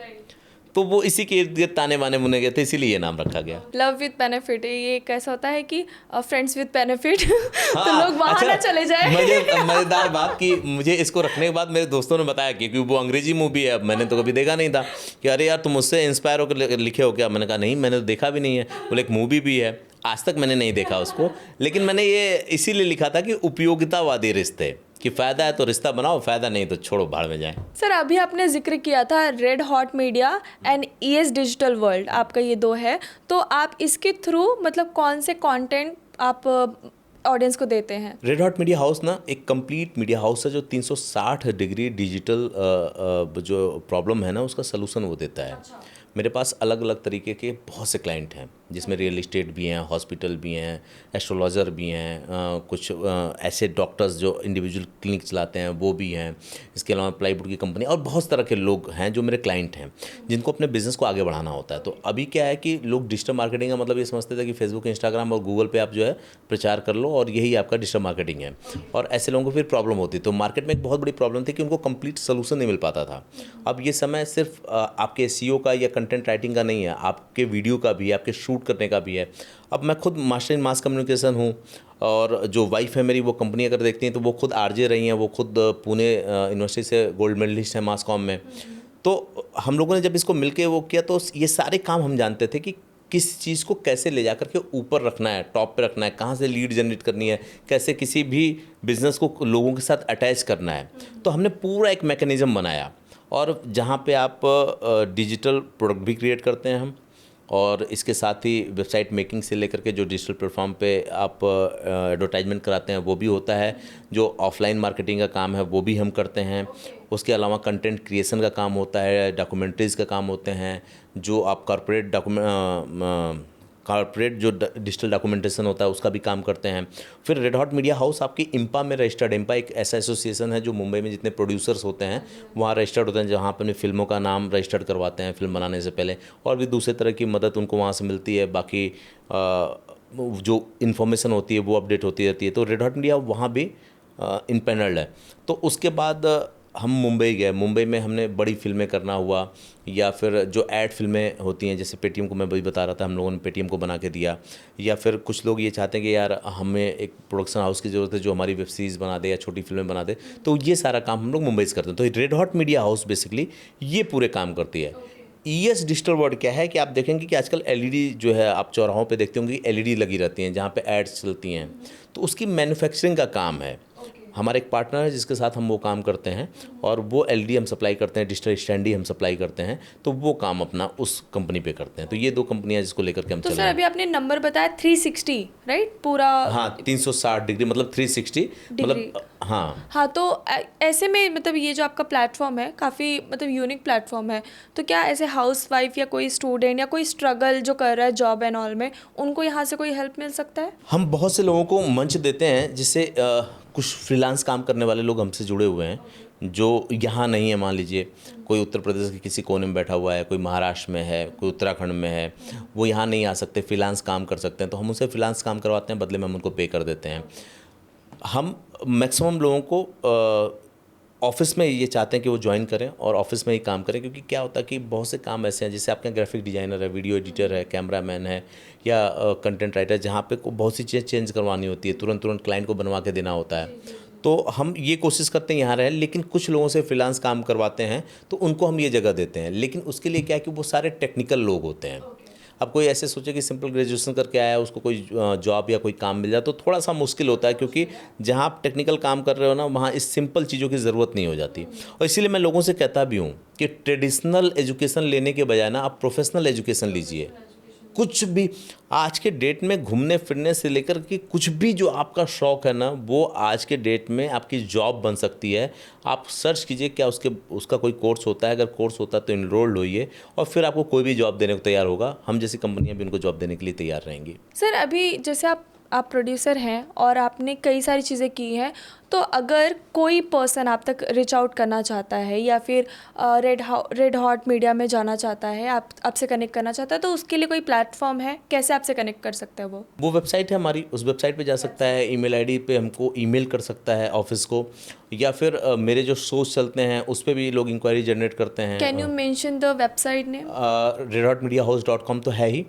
तो वो इसी के इर्द गिर्द ताने बाने बुने गए थे, इसीलिए ये नाम रखा गया। लव विद बेनिफिट, ये कैसा होता है कि फ्रेंड्स विद बेनिफिट तो लोग वहाँ ना चले जाए। मज़ेदार बात कि मुझे इसको रखने के बाद मेरे दोस्तों ने बताया कि क्योंकि वो अंग्रेजी मूवी है, अब मैंने तो कभी देखा नहीं था, कि अरे यार तुम उससे इंस्पायर होकर लिखे हो क्या? मैंने कहा नहीं, मैंने तो देखा भी नहीं है। बोले एक मूवी भी है, आज तक मैंने नहीं देखा उसको, लेकिन मैंने ये इसीलिए लिखा था कि उपयोगितावादी रिश्ते, कि फ़ायदा है तो रिश्ता बनाओ, फ़ायदा नहीं तो छोड़ो भाड़ में जाए। सर अभी आपने जिक्र किया था red hot media and ES digital world, आपका ये दो है, तो आप इसके थ्रू मतलब कौन से कंटेंट आप ऑडियंस को देते हैं? रेड हॉट मीडिया हाउस ना एक कंप्लीट मीडिया हाउस है जो 360 डिग्री डिजिटल जो प्रॉब्लम है ना उसका सलूशन वो देता है। मेरे पास अलग अलग तरीके के बहुत से क्लाइंट हैं, जिसमें रियल इस्टेट भी हैं, हॉस्पिटल भी हैं, एस्ट्रोलॉजर भी हैं, कुछ ऐसे डॉक्टर्स जो इंडिविजुअल क्लिनिक चलाते हैं वो भी हैं, इसके अलावा प्लाईवुड की कंपनी और बहुत तरह के लोग हैं जो मेरे क्लाइंट हैं, जिनको अपने बिज़नेस को आगे बढ़ाना होता है। तो अभी क्या है कि लोग डिजिटल मार्केटिंग का मतलब ये समझते थे कि फेसबुक, इंस्टाग्राम और गूगल पे आप जो है प्रचार कर लो और यही आपका डिजिटल मार्केटिंग है, और ऐसे लोगों को फिर प्रॉब्लम होती। तो मार्केट में एक बहुत बड़ी प्रॉब्लम थी कि उनको कंप्लीट सोल्यूशन नहीं मिल पाता था। अब ये समय सिर्फ आपके एसईओ का या कंटेंट राइटिंग का नहीं है, आपके वीडियो का भी है, आपके शूट करने का भी है। अब मैं खुद मास्टर इन मास कम्युनिकेशन हूँ, और जो वाइफ है मेरी वो कंपनी अगर देखती हैं तो वो खुद आरजे रही हैं, वो खुद पुणे यूनिवर्सिटी से गोल्ड मेडलिस्ट है मास कॉम में। तो हम लोगों ने जब इसको मिलके वो किया तो ये सारे काम हम जानते थे कि किस चीज़ को कैसे ले जाकर के ऊपर रखना है, टॉप पे रखना है, कहाँ से लीड जनरेट करनी है, कैसे किसी भी बिज़नेस को लोगों के साथ अटैच करना है। तो हमने पूरा एक मैकेनिज़्म बनाया, और जहाँ पे आप डिजिटल प्रोडक्ट भी क्रिएट करते हैं हम, और इसके साथ ही वेबसाइट मेकिंग से लेकर के जो डिजिटल प्लेटफॉर्म पे आप एडवर्टाइजमेंट कराते हैं वो भी होता है, जो ऑफलाइन मार्केटिंग का काम है वो भी हम करते हैं। उसके अलावा कंटेंट क्रिएशन का काम होता है, डॉक्यूमेंट्रीज़ का काम होते हैं, जो आप कॉर्पोरेट जो डिजिटल डॉक्यूमेंटेशन होता है उसका भी काम करते हैं। फिर रेड हॉट मीडिया हाउस आपकी इम्पा में रजिस्टर्ड, इम्पा एक ऐसा एसोसिएशन है जो मुंबई में जितने प्रोड्यूसर्स होते हैं वहाँ रजिस्टर्ड होते हैं, जहाँ पर अपनी फिल्मों का नाम रजिस्टर्ड करवाते हैं फिल्म बनाने से पहले, और भी दूसरे तरह की मदद उनको वहाँ से मिलती है। बाकी जो इन्फॉर्मेशन होती है वो अपडेट होती रहती है। तो रेड हॉट मीडिया वहाँ भी इनपैनल्ड है। तो उसके बाद हम मुंबई गए, मुंबई में हमने बड़ी फिल्में करना हुआ, या फिर जो ऐड फिल्में होती हैं, जैसे पेटीएम को मैं वही बता रहा था, हम लोगों ने पेटीएम को बना के दिया। या फिर कुछ लोग ये चाहते हैं कि यार हमें एक प्रोडक्शन हाउस की ज़रूरत है जो हमारी वेब सीरीज़ बना दे या छोटी फिल्में बना दे, तो ये सारा काम हम लोग मुंबई से करते हैं। तो red hot media house basically ये पूरे काम करती है। ईएस डिजिटल वर्ल्ड क्या है कि आप देखेंगे कि आजकल एलईडी जो है, आप चौराहों पे देखते होंगे एलईडी लगी रहती हैं जहाँ पे एड्स चलती हैं, तो उसकी मैन्युफैक्चरिंग का काम है। हमारा एक पार्टनर है जिसके साथ हम वो काम करते हैं, और वो एलईडी हम सप्लाई करते हैं, डिजिटल स्टैंड ही हम सप्लाई करते हैं, तो वो काम अपना उस कंपनी पे करते हैं। तो ये दो कंपनियां जिसको लेकर के हम तो चल सर रहे हैं। अभी आपने नंबर बताया 360 राइट पूरा? हाँ, 360 डिग्री मतलब 360 मतलब हाँ, तो ऐसे में मतलब ये जो आपका प्लेटफॉर्म है काफ़ी मतलब यूनिक प्लेटफॉर्म है, तो क्या ऐसे हाउस वाइफ या कोई स्टूडेंट या कोई स्ट्रगल जो कर रहा है जॉब एंड ऑल में, उनको यहाँ से कोई हेल्प मिल सकता है? हम बहुत से लोगों को मंच देते हैं, जिससे कुछ फ्रीलांस काम करने वाले लोग हमसे जुड़े हुए हैं जो यहाँ नहीं है। मान लीजिए कोई उत्तर प्रदेश के किसी कोने में बैठा हुआ है, कोई महाराष्ट्र में है, कोई उत्तराखंड में है, वो यहाँ नहीं आ सकते, फ्रीलांस काम कर सकते हैं, तो हम उनसे फ्रीलांस काम करवाते हैं, बदले में हम उनको पे कर देते हैं। हम मैक्सिमम लोगों को ऑफिस में ये चाहते हैं कि वो ज्वाइन करें और ऑफिस में ही काम करें, क्योंकि क्या होता है कि बहुत से काम ऐसे हैं, जैसे आपके ग्राफिक डिज़ाइनर है, वीडियो एडिटर है, कैमरामैन है, या कंटेंट राइटर, जहाँ पे बहुत सी चीज़ें चेंज करवानी होती है, तुरंत क्लाइंट को बनवा के देना होता है। तो हम ये कोशिश करते हैं यहाँ रहें, लेकिन कुछ लोगों से फ्रीलांस काम करवाते हैं तो उनको हम ये जगह देते हैं। लेकिन उसके लिए क्या है कि वो सारे टेक्निकल लोग होते हैं। अब कोई ऐसे सोचे कि सिंपल ग्रेजुएशन करके आया उसको कोई जॉब या कोई काम मिल जाए तो थोड़ा सा मुश्किल होता है, क्योंकि जहाँ आप टेक्निकल काम कर रहे हो ना वहाँ इस सिंपल चीज़ों की ज़रूरत नहीं हो जाती। और इसीलिए मैं लोगों से कहता भी हूँ कि ट्रेडिशनल एजुकेशन लेने के बजाय ना आप प्रोफेशनल एजुकेशन लीजिए। कुछ भी आज के डेट में घूमने फिरने से लेकर के कुछ भी जो आपका शौक़ है ना, वो आज के डेट में आपकी जॉब बन सकती है। आप सर्च कीजिए क्या उसका कोई कोर्स होता है, अगर कोर्स होता है तो इनरोल्ड होइए और फिर आपको कोई भी जॉब देने को तैयार होगा। हम जैसी कंपनियां भी उनको जॉब देने के लिए तैयार रहेंगी। सर अभी जैसे आप प्रोड्यूसर हैं और आपने कई सारी चीज़ें की हैं, तो अगर कोई पर्सन आप तक रीच आउट करना चाहता है या फिर रेड हॉट मीडिया में जाना चाहता है, आपसे कनेक्ट करना चाहता है, तो उसके लिए कोई प्लेटफॉर्म है? कैसे आपसे कनेक्ट कर सकता है वो वेबसाइट है हमारी, उस वेबसाइट पे जा सकता है। ईमेल आईडी पे हमको ईमेल कर सकता है ऑफिस को, या फिर मेरे जो शोज चलते हैं उस पर भी लोग इंक्वायरी जनरेट करते हैं। Can you mention the website name? redhotmediahouse.com तो है ही,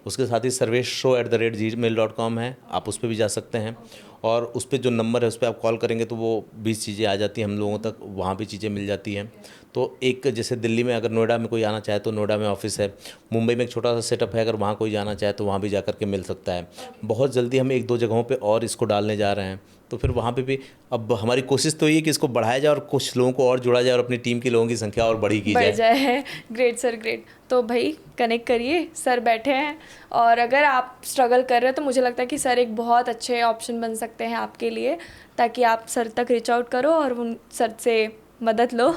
उसके साथ ही sarvesh@gmail.com है, आप उस पर भी जा सकते हैं। और उस पर जो नंबर है उस पर आप कॉल करेंगे तो वो 20 चीज़ें आ जाती हैं हम लोगों तक, वहाँ भी चीज़ें मिल जाती हैं। तो एक जैसे दिल्ली में अगर नोएडा में कोई आना चाहे तो नोएडा में ऑफिस है, मुंबई में एक छोटा सा सेटअप है, अगर वहाँ कोई जाना चाहे तो वहाँ भी जा कर के मिल सकता है। बहुत जल्दी हम 1-2 जगहों पे और इसको डालने जा रहे हैं, तो फिर वहाँ पे भी अब हमारी कोशिश तो ये कि इसको बढ़ाया जाए और कुछ लोगों को और जोड़ा जाए और अपनी टीम के लोगों की संख्या और बढ़ी की जाए। Great sir, great. तो भाई कनेक्ट करिए, सर बैठे हैं, और अगर आप स्ट्रगल कर रहे हो तो मुझे लगता है कि सर एक बहुत अच्छे ऑप्शन बन सकते हैं आपके लिए, ताकि आप सर तक रीच आउट करो और उन सर से मदद लो।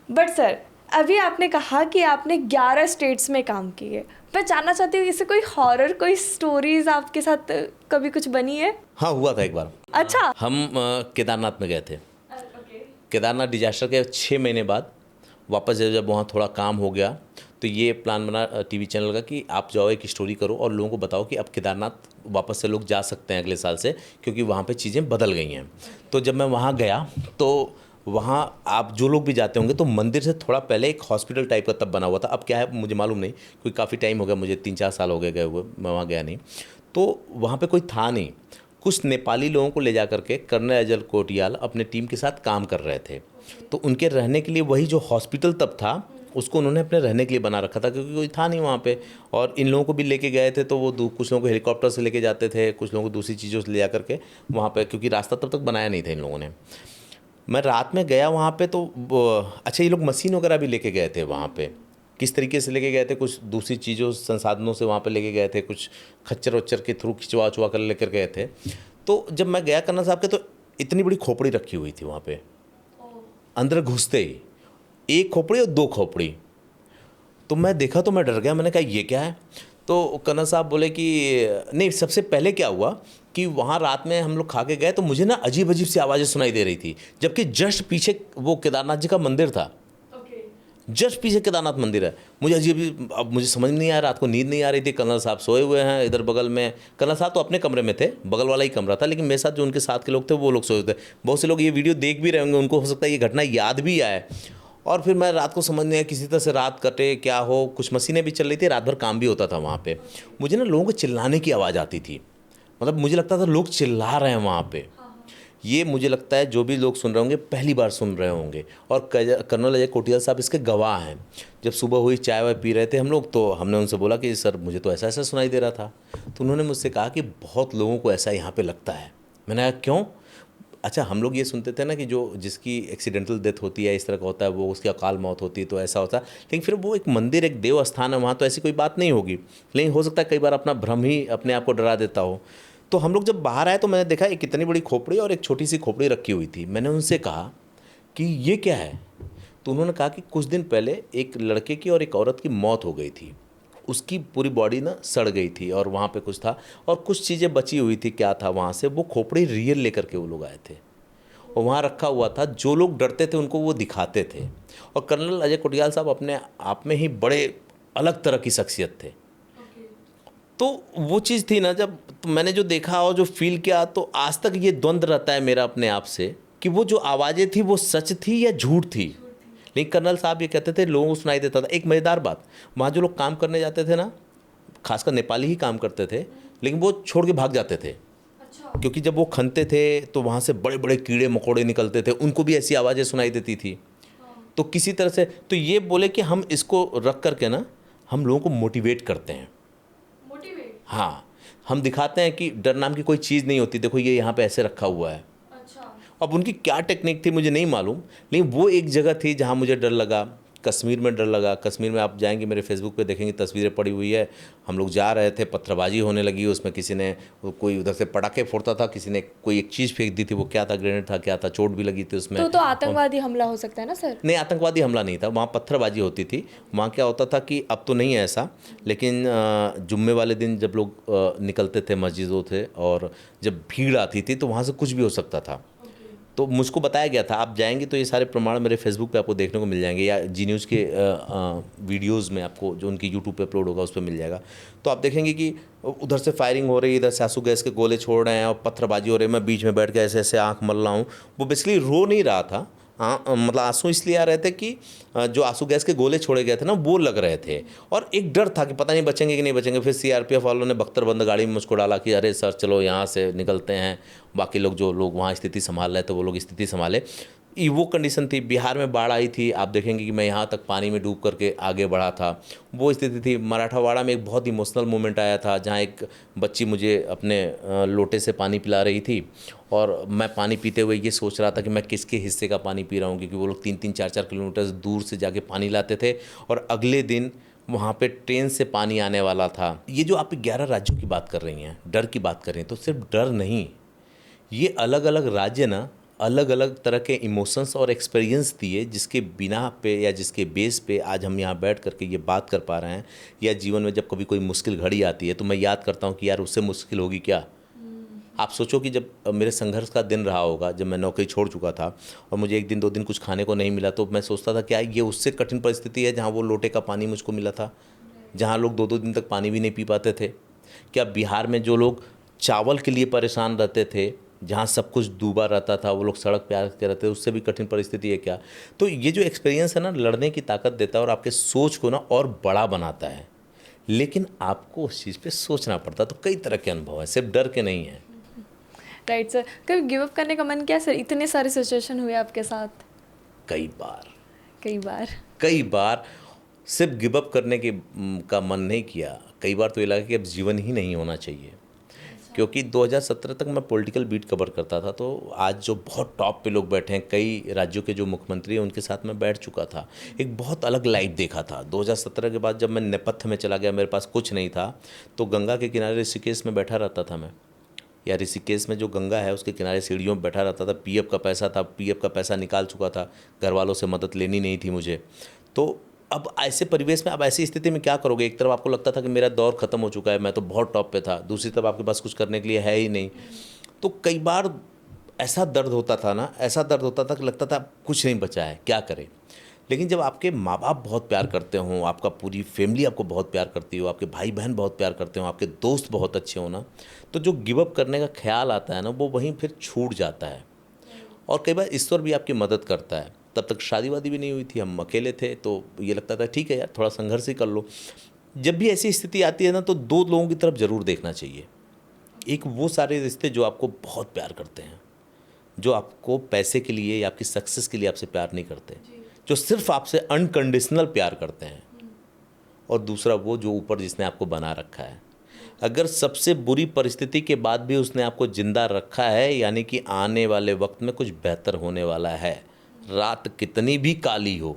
बट सर अभी आपने कहा कि आपने 11 स्टेट्स में काम किए। मैं जानना चाहती हूँ इससे कोई हॉरर कोई स्टोरीज आपके साथ कभी कुछ बनी है? हाँ, हुआ था एक बार। अच्छा। हम केदारनाथ में गए थे। केदारनाथ डिजास्टर के 6 महीने बाद वापस जब वहाँ थोड़ा काम हो गया तो ये प्लान बना टीवी चैनल का कि आप जाओ एक स्टोरी करो और लोगों को बताओ कि अब केदारनाथ वापस से लोग जा सकते हैं अगले साल से, क्योंकि वहाँ पे चीज़ें बदल गई हैं। तो जब मैं वहाँ गया तो वहाँ आप जो लोग भी जाते होंगे तो मंदिर से थोड़ा पहले एक हॉस्पिटल टाइप का तब बना हुआ था। अब क्या है मुझे मालूम नहीं, क्योंकि काफ़ी टाइम हो गया, मुझे 3-4 साल हो गए हुए, मैं वहाँ गया नहीं। तो वहाँ पे कोई था नहीं। कुछ नेपाली लोगों को ले जा करके कर्नल अजय कोटियाल अपने टीम के साथ काम कर रहे थे। तो उनके रहने के लिए वही जो हॉस्पिटल तब था उसको उन्होंने अपने रहने के लिए बना रखा था, क्योंकि कोई था नहीं वहाँ पे। और इन लोगों को भी लेके गए थे तो वो कुछ लोगों को हेलीकॉप्टर से लेके जाते थे, कुछ लोगों को दूसरी चीज़ों से ले जा करके वहाँ पे, क्योंकि रास्ता तब तक बनाया नहीं था इन लोगों ने। मैं रात में गया वहाँ पे तो अच्छा ये लोग मशीन वगैरह भी लेके गए थे वहाँ पे। किस तरीके से लेके गए थे, कुछ दूसरी चीज़ों संसाधनों से वहाँ पे लेके गए थे, कुछ खच्चर वच्चर के थ्रू खिंचवा कर लेकर गए थे। तो जब मैं गया कर्नल साहब के तो इतनी बड़ी खोपड़ी रखी हुई थी वहाँ पे, अंदर घुसते ही 1 खोपड़ी और 2 खोपड़ी। तो मैं देखा तो मैं डर गया, मैंने कहा ये क्या है। तो कर्नल साहब बोले कि नहीं, सबसे पहले क्या हुआ कि वहाँ रात में हम लोग खा के गए तो मुझे ना अजीब अजीब सी आवाज़ें सुनाई दे रही थी, जबकि जस्ट पीछे वो केदारनाथ जी का मंदिर था। जस्ट पीछे केदारनाथ मंदिर है। मुझे अजीब, अब मुझे समझ नहीं आया, रात को नींद नहीं आ रही थी। कर्नल साहब सोए हुए हैं इधर बगल में, कर्नल साहब तो अपने कमरे में थे, बगल वाला ही कमरा था, लेकिन मेरे साथ जो उनके साथ के लोग थे वो लोग सोए थे। बहुत से लोग ये वीडियो देख भी रहे होंगे, उनको हो सकता है ये घटना याद भी आए। और फिर मैं रात को समझ नहीं आया, किसी तरह से रात कटे क्या हो, कुछ मशीनें भी चल रही थी, रात भर काम भी होता था वहाँ पे। मुझे ना लोगों को चिल्लाने की आवाज़ आती थी, मतलब मुझे लगता था लोग चिल्ला रहे हैं वहाँ पे। ये मुझे लगता है जो भी लोग सुन रहे होंगे पहली बार सुन रहे होंगे, और कर्नल अजय कोटियाल साहब इसके गवाह हैं। जब सुबह हुई चाय वाय पी रहे थे हम लोग, तो हमने उनसे बोला कि सर मुझे तो ऐसा ऐसा सुनाई दे रहा था। तो उन्होंने मुझसे कहा कि बहुत लोगों को ऐसा यहाँ पे लगता है। मैंने कहा क्यों? अच्छा, हम लोग ये सुनते थे ना कि जो जिसकी एक्सीडेंटल डेथ होती है, इस तरह का होता है, वो उसकी अकाल मौत होती है तो ऐसा होता है। लेकिन फिर वो एक मंदिर, एक देव स्थान है, वहाँ तो ऐसी कोई बात नहीं होगी। लेकिन हो सकता है कई बार अपना भ्रम ही अपने आप को डरा देता हो। तो हम लोग जब बाहर आए तो मैंने देखा एक कितनी बड़ी खोपड़ी और एक छोटी सी खोपड़ी रखी हुई थी। मैंने उनसे कहा कि ये क्या है? तो उन्होंने कहा कि कुछ दिन पहले एक लड़के की और एक औरत की मौत हो गई थी, उसकी पूरी बॉडी ना सड़ गई थी और वहाँ पे कुछ था और कुछ चीज़ें बची हुई थी, क्या था वहाँ से, वो खोपड़ी रियल लेकर के वो लोग आए थे और वहाँ रखा हुआ था। जो लोग डरते थे उनको वो दिखाते थे। और कर्नल अजय कोटियाल साहब अपने आप में ही बड़े अलग तरह की शख्सियत थे। तो वो चीज़ थी ना, जब तो मैंने जो देखा और जो फील किया, तो आज तक ये द्वंद्व रहता है मेरा अपने आप से कि वो जो आवाज़ें थी वो सच थी या झूठ थी। लेकिन कर्नल साहब ये कहते थे लोगों को सुनाई देता था। एक मज़ेदार बात, वहाँ जो लोग काम करने जाते थे ना, खासकर नेपाली ही काम करते थे, लेकिन वो छोड़ के भाग जाते थे। अच्छा। क्योंकि जब वो खनते थे तो वहाँ से बड़े बड़े कीड़े मकोड़े निकलते थे, उनको भी ऐसी आवाज़ें सुनाई देती थी। तो किसी तरह से तो ये बोले कि हम इसको रख करके ना हम लोगों को मोटिवेट करते हैं हाँ, हम दिखाते हैं कि डर नाम की कोई चीज़ नहीं होती, देखो ये यहाँ पे ऐसे रखा हुआ है। अच्छा। अब उनकी क्या टेक्निक थी मुझे नहीं मालूम, लेकिन वो एक जगह थी जहाँ मुझे डर लगा। कश्मीर में डर लगा। कश्मीर में आप जाएंगे, मेरे फेसबुक पे देखेंगे, तस्वीरें पड़ी हुई है। हम लोग जा रहे थे, पत्थरबाजी होने लगी, उसमें किसी ने कोई उधर से पटाखे फोड़ता था, किसी ने कोई एक चीज़ फेंक दी थी, वो क्या था, ग्रेनेड था क्या था, चोट भी लगी थी उसमें। तो आतंकवादी हमला हो सकता है ना सर? नहीं, आतंकवादी हमला नहीं था, वहाँ पत्थरबाजी होती थी। वहाँ क्या होता था कि अब तो नहीं है ऐसा, लेकिन जुम्मे वाले दिन जब लोग निकलते थे मस्जिदों से, और जब भीड़ आती थी तो वहाँ से कुछ भी हो सकता था। तो मुझको बताया गया था, आप जाएंगे तो ये सारे प्रमाण मेरे फेसबुक पे आपको देखने को मिल जाएंगे, या जी न्यूज़ के वीडियोज़ में आपको जो उनकी यूट्यूब पे अपलोड होगा उस पर मिल जाएगा। तो आप देखेंगे कि उधर से फायरिंग हो रही है, इधर से आंसू गैस के गोले छोड़ रहे हैं और पत्थरबाजी हो रही है। मैं बीच में बैठ के ऐसे ऐसे आँख मल रहा हूँ। वो बेसिकली रो नहीं रहा था, मतलब आंसू इसलिए आ रहे थे कि जो आंसू गैस के गोले छोड़े गए थे ना, वो लग रहे थे, और एक डर था कि पता नहीं बचेंगे कि नहीं बचेंगे। फिर सीआरपीएफ वालों ने बख्तरबंद गाड़ी में मुझको डाला कि अरे सर चलो यहाँ से निकलते हैं, बाकी लोग जो लोग वहाँ स्थिति संभाल रहे थे वो लोग स्थिति संभाले। वो कंडीशन थी। बिहार में बाढ़ आई थी, आप देखेंगे कि मैं यहाँ तक पानी में डूब करके आगे बढ़ा था, वो स्थिति थी। मराठावाड़ा में एक बहुत इमोशनल मोमेंट आया था, जहाँ एक बच्ची मुझे अपने लोटे से पानी पिला रही थी, और मैं पानी पीते हुए ये सोच रहा था कि मैं किसके हिस्से का पानी पी रहा हूँ, क्योंकि वो लोग 3-3 4-4 किलोमीटर दूर से जाके पानी लाते थे, और अगले दिन वहाँ पे ट्रेन से पानी आने वाला था। ये जो आप 11 राज्यों की बात कर रही हैं, डर की बात कर रही हैं, तो सिर्फ डर नहीं, ये अलग अलग राज्य ना अलग अलग तरह के इमोशंस और एक्सपीरियंस दिए, जिसके बिना पे या जिसके बेस पे आज हम यहाँ बैठ करके ये बात कर पा रहे हैं। या जीवन में जब कभी कोई मुश्किल घड़ी आती है तो मैं याद करता हूँ कि यार उससे मुश्किल होगी क्या। आप सोचो कि जब मेरे संघर्ष का दिन रहा होगा, जब मैं नौकरी छोड़ चुका था और मुझे 1 दिन 2 दिन कुछ खाने को नहीं मिला, तो मैं सोचता था क्या ये उससे कठिन परिस्थिति है जहाँ वो लोटे का पानी मुझको मिला था, जहाँ लोग 2-2 दिन तक पानी भी नहीं पी पाते थे। क्या बिहार में जो लोग चावल के लिए परेशान रहते थे, जहाँ सब कुछ डूबा रहता था, वो लोग सड़क पे आके रहते थे, उससे भी कठिन परिस्थिति है क्या। तो ये जो एक्सपीरियंस है ना, लड़ने की ताकत देता है और आपके सोच को ना और बड़ा बनाता है। लेकिन आपको उस चीज़ पे सोचना पड़ता है। तो कई तरह के अनुभव हैं, सिर्फ डर के नहीं हैं। Right sir. कभी गिव अप करने का मन किया सर? इतने सारे सिचुएशन हुए आपके साथ। कई बार कई बार। कई बार सिर्फ गिव अप करने के का मन नहीं किया, कई बार तो ये लगा कि अब जीवन ही नहीं होना चाहिए। क्योंकि 2017 तक मैं पॉलिटिकल बीट कवर करता था, तो आज जो बहुत टॉप पे लोग बैठे हैं, कई राज्यों के जो मुख्यमंत्री हैं, उनके साथ मैं बैठ चुका था। एक बहुत अलग लाइफ देखा था। 2017 के बाद जब मैं नेपथ्य में चला गया, मेरे पास कुछ नहीं था, तो गंगा के किनारे ऋषिकेश में बैठा रहता था मैं, या ऋषिकेश में जो गंगा है उसके किनारे सीढ़ियों में बैठा रहता था। पीएफ का पैसा था, पीएफ का पैसा निकाल चुका था, घर वालों से मदद लेनी नहीं थी मुझे। तो अब ऐसे परिवेश में, अब ऐसी स्थिति में क्या करोगे। एक तरफ आपको लगता था कि मेरा दौर ख़त्म हो चुका है, मैं तो बहुत टॉप पे था, दूसरी तरफ आपके पास कुछ करने के लिए है ही नहीं। तो कई बार ऐसा दर्द होता था ना, ऐसा दर्द होता था कि लगता था कुछ नहीं बचा है, क्या करें। लेकिन जब आपके माँ बाप बहुत प्यार करते हों, आपका पूरी फैमिली आपको बहुत प्यार करती हो, आपके भाई बहन बहुत प्यार करते हो, आपके दोस्त बहुत अच्छे हो ना, तो जो गिव अप करने का ख्याल आता है ना, वो वहीं फिर छूट जाता है। और कई बार ईश्वर भी आपकी मदद करता है। तब तक शादी वादी भी नहीं हुई थी, हम अकेले थे, तो ये लगता था ठीक है यार, थोड़ा संघर्ष ही कर लो। जब भी ऐसी स्थिति आती है ना, तो 2 लोगों की तरफ ज़रूर देखना चाहिए। एक वो सारे रिश्ते जो आपको बहुत प्यार करते हैं, जो आपको पैसे के लिए या आपकी सक्सेस के लिए आपसे प्यार नहीं करते, जो सिर्फ आपसे अनकंडीशनल प्यार करते हैं। और दूसरा वो जो ऊपर जिसने आपको बना रखा है। अगर सबसे बुरी परिस्थिति के बाद भी उसने आपको ज़िंदा रखा है, यानी कि आने वाले वक्त में कुछ बेहतर होने वाला है। रात कितनी भी काली हो,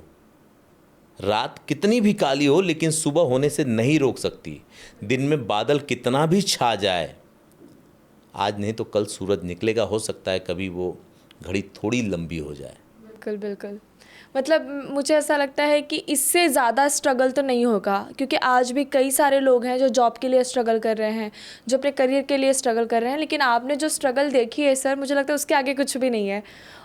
रात कितनी भी काली हो, लेकिन सुबह होने से नहीं रोक सकती। दिन में बादल कितना भी छा जाए, आज नहीं तो कल सूरज निकलेगा। हो सकता है कभी वो घड़ी थोड़ी लंबी हो जाए। बिल्कुल बिल्कुल। मतलब मुझे ऐसा लगता है कि इससे ज़्यादा स्ट्रगल तो नहीं होगा, क्योंकि आज भी कई सारे लोग हैं जो जॉब के लिए स्ट्रगल कर रहे हैं, जो अपने करियर के लिए स्ट्रगल कर रहे हैं, लेकिन आपने जो स्ट्रगल देखी है सर, मुझे लगता है उसके आगे कुछ भी नहीं है।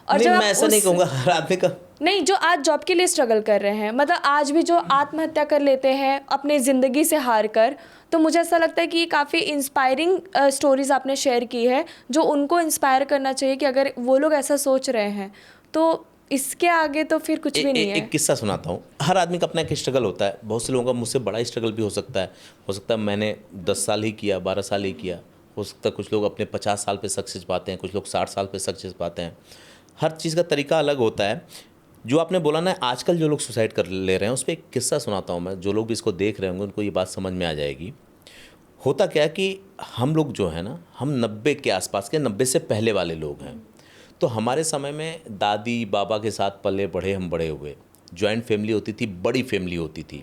और नहीं, जब मैं ऐसा नहीं कहूँगा हर आदमी का। नहीं, जो आज जॉब के लिए स्ट्रगल कर रहे हैं, मतलब आज भी जो आत्महत्या कर लेते हैं अपनी ज़िंदगी से हार कर, तो मुझे ऐसा लगता है कि ये काफ़ी इंस्पायरिंग स्टोरीज़ आपने शेयर की है, जो उनको इंस्पायर करना चाहिए कि अगर वो लोग ऐसा सोच रहे हैं तो इसके आगे तो फिर कुछ भी नहीं है। एक किस्सा सुनाता हूँ। हर आदमी का अपना एक स्ट्रगल होता है। बहुत से लोगों का मुझसे बड़ा स्ट्रगल भी हो सकता है। हो सकता है मैंने 10 साल ही किया, 12 साल ही किया। हो सकता है कुछ लोग अपने 50 साल पे सक्सेस पाते हैं, कुछ लोग 60 साल पे सक्सेस पाते हैं। हर चीज़ का तरीका अलग होता है। जो आपने बोला ना, आजकल जो लोग सुसाइड कर ले रहे हैं, उस पर एक किस्सा सुनाता हूँ मैं। जो लोग भी इसको देख रहे होंगे उनको ये बात समझ में आ जाएगी। होता क्या है कि हम लोग जो है ना, हम 90 के आसपास के, 90 से पहले वाले लोग हैं। तो हमारे समय में दादी बाबा के साथ पले बढ़े, हम बड़े हुए। जॉइंट फैमिली होती थी, बड़ी फैमिली होती थी।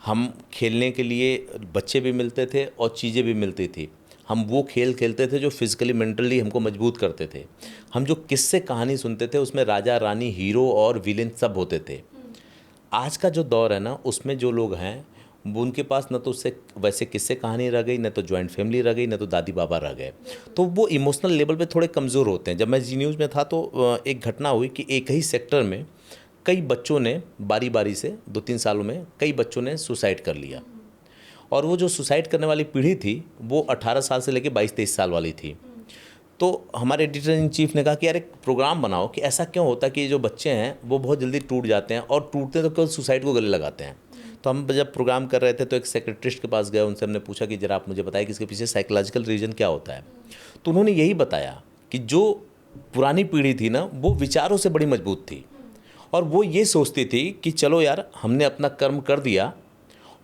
हम खेलने के लिए बच्चे भी मिलते थे और चीज़ें भी मिलती थी। हम वो खेल खेलते थे जो फिज़िकली मेंटली हमको मजबूत करते थे। हम जो किस्से कहानी सुनते थे उसमें राजा रानी, हीरो और विलेन सब होते थे। आज का जो दौर है ना, उसमें जो लोग हैं वो, उनके पास न तो उससे वैसे किस्से कहानी रह गई, न तो जॉइंट फैमिली रह गई, न तो दादी बाबा रह गए। तो वो इमोशनल लेवल पे थोड़े कमज़ोर होते हैं। जब मैं जी न्यूज़ में था तो एक घटना हुई कि एक ही सेक्टर में कई बच्चों ने बारी बारी से 2-3 सालों में कई बच्चों ने सुसाइड कर लिया। और वो जो सुसाइड करने वाली पीढ़ी थी वो 18 साल से लेकर 22-23 साल वाली थी। तो हमारे एडिटर इन चीफ ने कहा कि यार एक प्रोग्राम बनाओ कि ऐसा क्यों होता है कि जो बच्चे हैं वो बहुत जल्दी टूट जाते हैं, और टूटते तो केवल सुसाइड को गले लगाते हैं। तो हम जब प्रोग्राम कर रहे थे तो एक सेक्रेटरिस्ट के पास गए, उनसे हमने पूछा कि जरा आप मुझे बताइए कि इसके पीछे साइकोलॉजिकल रीज़न क्या होता है। तो उन्होंने यही बताया कि जो पुरानी पीढ़ी थी ना, वो विचारों से बड़ी मजबूत थी, और वो ये सोचती थी कि चलो यार हमने अपना कर्म कर दिया,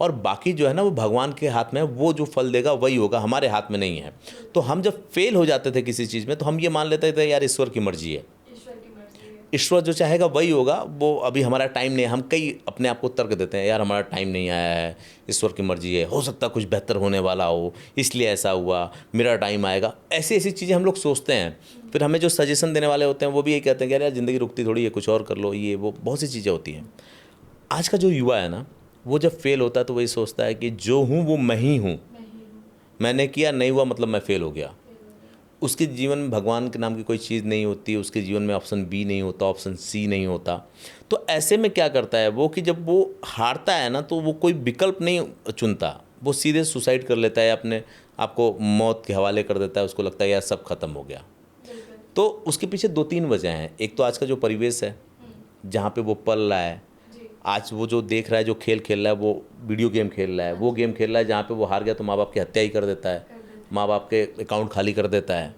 और बाकी जो है ना वो भगवान के हाथ में है, वो जो फल देगा वही होगा, हमारे हाथ में नहीं है। तो हम जब फेल हो जाते थे किसी चीज़ में तो हम ये मान लेते थे यार ईश्वर की मर्जी है, ईश्वर जो चाहेगा वही होगा, वो अभी हमारा टाइम नहीं है। हम कई अपने आप को तर्क देते हैं, यार हमारा टाइम नहीं आया है, ईश्वर की मर्जी है, हो सकता कुछ बेहतर होने वाला हो इसलिए ऐसा हुआ, मेरा टाइम आएगा। ऐसी ऐसी चीज़ें हम लोग सोचते हैं। फिर हमें जो सजेशन देने वाले होते हैं वो भी यही कहते हैं कि यार ज़िंदगी रुकती थोड़ी है, कुछ और कर लो, ये वो बहुत सी चीज़ें होती हैं। आज का जो युवा है ना, वो जब फेल होता है तो वही सोचता है कि जो हूँ वो मैं ही हूँ, मैंने किया नहीं हुआ मतलब मैं फेल हो गया। उसके जीवन में भगवान के नाम की कोई चीज़ नहीं होती, उसके जीवन में ऑप्शन बी नहीं होता, ऑप्शन सी नहीं होता। तो ऐसे में क्या करता है वो कि जब वो हारता है ना तो वो कोई विकल्प नहीं चुनता, वो सीधे सुसाइड कर लेता है, अपने आपको मौत के हवाले कर देता है। उसको लगता है यार सब खत्म हो गया। तो उसके पीछे 2-3 वजह हैं। एक तो आज का जो परिवेश है जहाँ पे वो पल रहा है, आज वो जो देख रहा है, जो खेल खेल रहा है, वो वीडियो गेम खेल रहा है, वो गेम खेल रहा है जहाँ पे वो हार गया तो माँ बाप की हत्या ही कर देता है, माँ बाप के अकाउंट खाली कर देता है।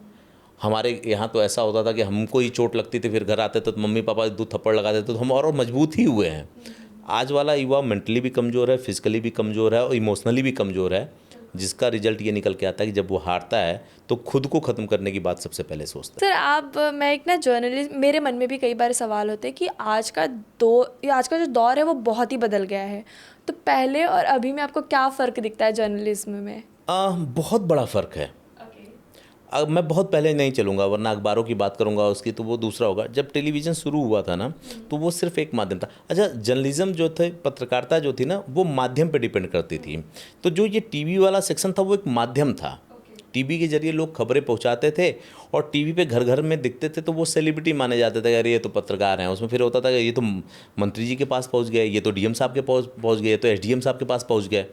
हमारे यहाँ तो ऐसा होता था कि हमको ही चोट लगती थी, फिर घर आते तो मम्मी पापा 2 थप्पड़ लगा देते तो हम और मजबूत ही हुए हैं। आज वाला युवा मेंटली भी कमज़ोर है, फिजिकली भी कमज़ोर है और इमोशनली भी कमज़ोर है, जिसका रिजल्ट ये निकल के आता है कि जब वो हारता है तो खुद को ख़त्म करने की बात सबसे पहले सोचता है। सर मैं एक ना जर्नलिस्ट, मेरे मन में भी कई बार सवाल होते हैं कि आज का जो दौर है वो बहुत ही बदल गया है। तो पहले और अभी में आपको क्या फ़र्क दिखता है जर्नलिज्म में? बहुत बड़ा फ़र्क है। अब मैं बहुत पहले नहीं चलूँगा, वरना अखबारों की बात करूँगा उसकी तो वो दूसरा होगा। जब टेलीविज़न शुरू हुआ था ना तो वो सिर्फ एक माध्यम था। अच्छा, जर्नलिज्म जो थे, पत्रकारिता जो थी ना, वो माध्यम पे डिपेंड करती थी। तो जो ये टीवी वाला सेक्शन था वो एक माध्यम था। टीवी के जरिए लोग खबरें पहुंचाते थे और टीवी पे घर घर में दिखते थे तो वो सेलिब्रिटी माने जाते थे। अरे ये तो पत्रकार हैं। उसमें फिर होता था कि ये तो मंत्री जी के पास पहुंच गए, ये तो डीएम साहब के पहुंच गए, तो एसडीएम साहब के पास पहुंच गए।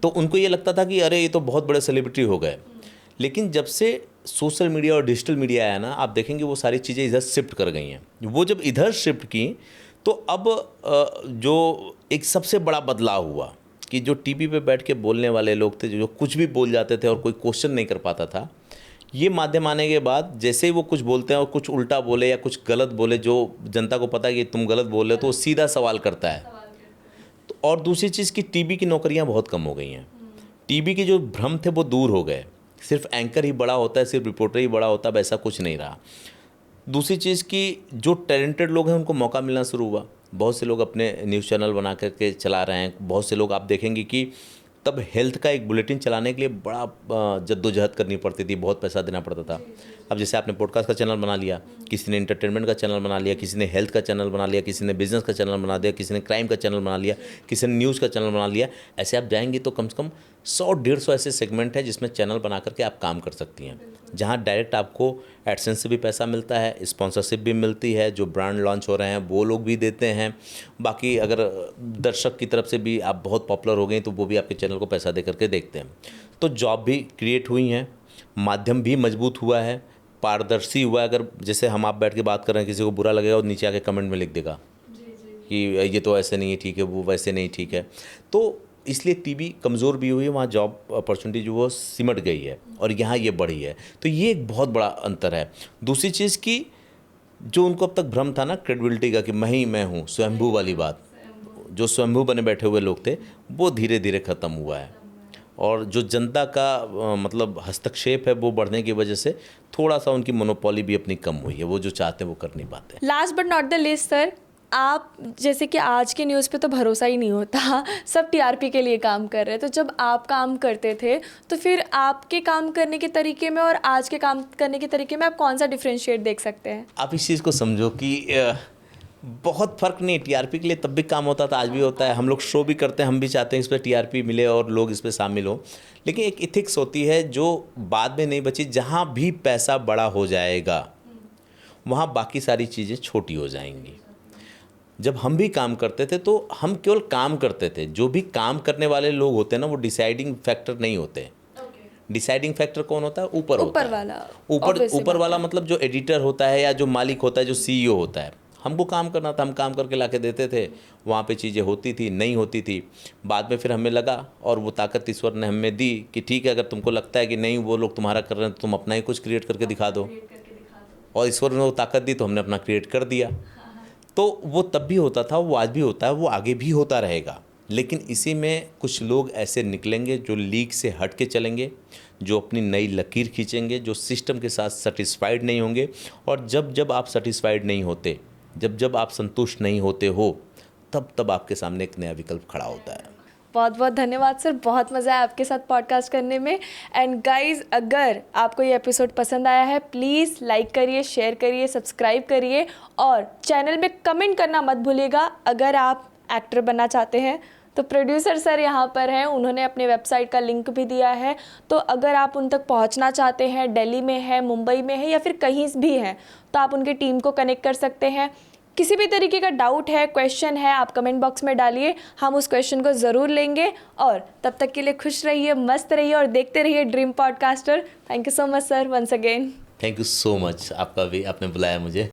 तो उनको ये लगता था कि अरे ये तो बहुत बड़े सेलिब्रिटी हो गए। लेकिन जब से सोशल मीडिया और डिजिटल मीडिया आया ना, आप देखेंगे वो सारी चीज़ें इधर शिफ्ट कर गई हैं। वो जब इधर शिफ्ट की तो अब जो एक सबसे बड़ा बदलाव हुआ कि जो टीवी पे बैठ के बोलने वाले लोग थे, जो कुछ भी बोल जाते थे और कोई क्वेश्चन नहीं कर पाता था, ये माध्यम आने के बाद जैसे ही वो कुछ बोलते हैं और कुछ उल्टा बोले या कुछ गलत बोले, जो जनता को पता है कि तुम गलत बोल रहे हो, तो वो सीधा सवाल करता है। तो और दूसरी चीज़ कि टीवी की नौकरियां बहुत कम हो गई हैं। टीवी के जो भ्रम थे वो दूर हो गए। सिर्फ एंकर ही बड़ा होता है, सिर्फ रिपोर्टर ही बड़ा होता है, वैसा कुछ नहीं रहा। दूसरी चीज़ कि जो टैलेंटेड लोग हैं उनको मौका मिलना शुरू हुआ। बहुत से लोग अपने न्यूज़ चैनल बना करके चला रहे हैं। बहुत से लोग आप देखेंगे कि तब हेल्थ का एक बुलेटिन चलाने के लिए बड़ा जद्दोजहद करनी पड़ती थी, बहुत पैसा देना पड़ता था। अब जैसे आपने पॉडकास्ट का चैनल बना लिया, किसी ने इंटरटेनमेंट का चैनल बना लिया, किसी ने हेल्थ का चैनल बना लिया, किसी ने बिजनेस का चैनल बना दिया, किसी ने क्राइम का चैनल बना लिया, किसी ने न्यूज़ का चैनल बना लिया। ऐसे आप जाएंगे तो कम से कम 100-150 ऐसे सेगमेंट है जिसमें चैनल बना करके आप काम कर सकती हैं, जहाँ डायरेक्ट आपको एडसेंस से भी पैसा मिलता है, स्पॉन्सरशिप भी मिलती है, जो ब्रांड लॉन्च हो रहे हैं वो लोग भी देते हैं। बाकी अगर दर्शक की तरफ से भी आप बहुत पॉपुलर हो गई तो वो भी आपके चैनल को पैसा दे करके देखते हैं। तो जॉब भी क्रिएट हुई हैं, माध्यम भी मजबूत हुआ है, पारदर्शी हुआ है। अगर जैसे हम आप बैठ के बात कर रहे हैं, किसी को बुरा लगेगा और नीचे आके कमेंट में लिख देगा कि ये तो ऐसे नहीं है ठीक है, वो वैसे नहीं ठीक है। तो इसलिए टीवी कमज़ोर भी हुई है, वहाँ जॉब अपॉर्चुनिटी जो वो सिमट गई है और यहाँ ये बढ़ी है। तो ये एक बहुत बड़ा अंतर है। दूसरी चीज़ की जो उनको अब तक भ्रम था ना क्रेडिबिलिटी का कि मैं ही मैं हूँ, स्वयंभू वाली बात, जो स्वयंभू बने बैठे हुए लोग थे वो धीरे धीरे ख़त्म हुआ है। और जो जनता का मतलब हस्तक्षेप है वो बढ़ने की वजह से थोड़ा सा उनकी मोनोपोली भी अपनी कम हुई है, वो जो चाहते हैं वो कर नहीं पाते। Last but not the list sir, आप जैसे कि आज के न्यूज़ पे तो भरोसा ही नहीं होता, सब टीआरपी के लिए काम कर रहे हैं, तो जब आप काम करते थे तो फिर आपके काम करने के तरीके में और आज के काम करने के तरीके में आप कौन सा डिफरेंशिएट देख सकते हैं? आप इस चीज़ को समझो कि बहुत फ़र्क नहीं, टीआरपी के लिए तब भी काम होता था, आज भी होता है। हम लोग शो भी करते हैं, हम भी चाहते हैं इस पर टीआरपी मिले और लोग इस पर शामिल हों, लेकिन एक इथिक्स होती है जो बाद में नहीं बची। जहाँ भी पैसा बड़ा हो जाएगा वहाँ बाकी सारी चीज़ें छोटी हो जाएंगी। जब हम भी काम करते थे तो हम केवल काम करते थे, जो भी काम करने वाले लोग होते हैं ना वो डिसाइडिंग फैक्टर नहीं होते। डिसाइडिंग फैक्टर कौन होता है? ऊपर होता है। वाला, ऊपर वाला मतलब जो एडिटर होता है या जो मालिक होता है, जो सीईओ होता है। हमको काम करना था, हम काम करके ला के देते थे, वहाँ पे चीज़ें होती थी, नहीं होती थी। बाद में फिर हमें लगा और वो ताकत ईश्वर ने हमें दी कि ठीक है, अगर तुमको लगता है कि नहीं वो लोग तुम्हारा कर रहे हैं तो तुम अपना ही कुछ क्रिएट करके दिखा दो। और ईश्वर ने वो ताकत दी तो हमने अपना क्रिएट कर दिया। तो वो तब भी होता था, वो आज भी होता है, वो आगे भी होता रहेगा। लेकिन इसी में कुछ लोग ऐसे निकलेंगे जो लीग से हट के चलेंगे, जो अपनी नई लकीर खींचेंगे, जो सिस्टम के साथ सेटिस्फाइड नहीं होंगे। और जब जब आप सेटिस्फाइड नहीं होते, जब जब आप संतुष्ट नहीं होते हो, तब तब आपके सामने एक नया विकल्प खड़ा होता है। बहुत बहुत धन्यवाद सर, बहुत मज़ा आया आपके साथ पॉडकास्ट करने में। एंड गाइस, अगर आपको ये एपिसोड पसंद आया है प्लीज़ लाइक करिए, शेयर करिए, सब्सक्राइब करिए और चैनल में कमेंट करना मत भूलिएगा। अगर आप एक्टर बनना चाहते हैं तो प्रोड्यूसर सर यहाँ पर हैं, उन्होंने अपने वेबसाइट का लिंक भी दिया है। तो अगर आप उन तक पहुँचना चाहते हैं, दिल्ली में है, मुंबई में है या फिर कहीं भी हैं, तो आप उनकी टीम को कनेक्ट कर सकते हैं। किसी भी तरीके का डाउट है, क्वेश्चन है, आप कमेंट बॉक्स में डालिए, हम उस क्वेश्चन को ज़रूर लेंगे। और तब तक के लिए खुश रहिए, मस्त रहिए और देखते रहिए dream podcaster. Thank you so much sir, once again. Thank you so much, आपका भी, आपने बुलाया मुझे।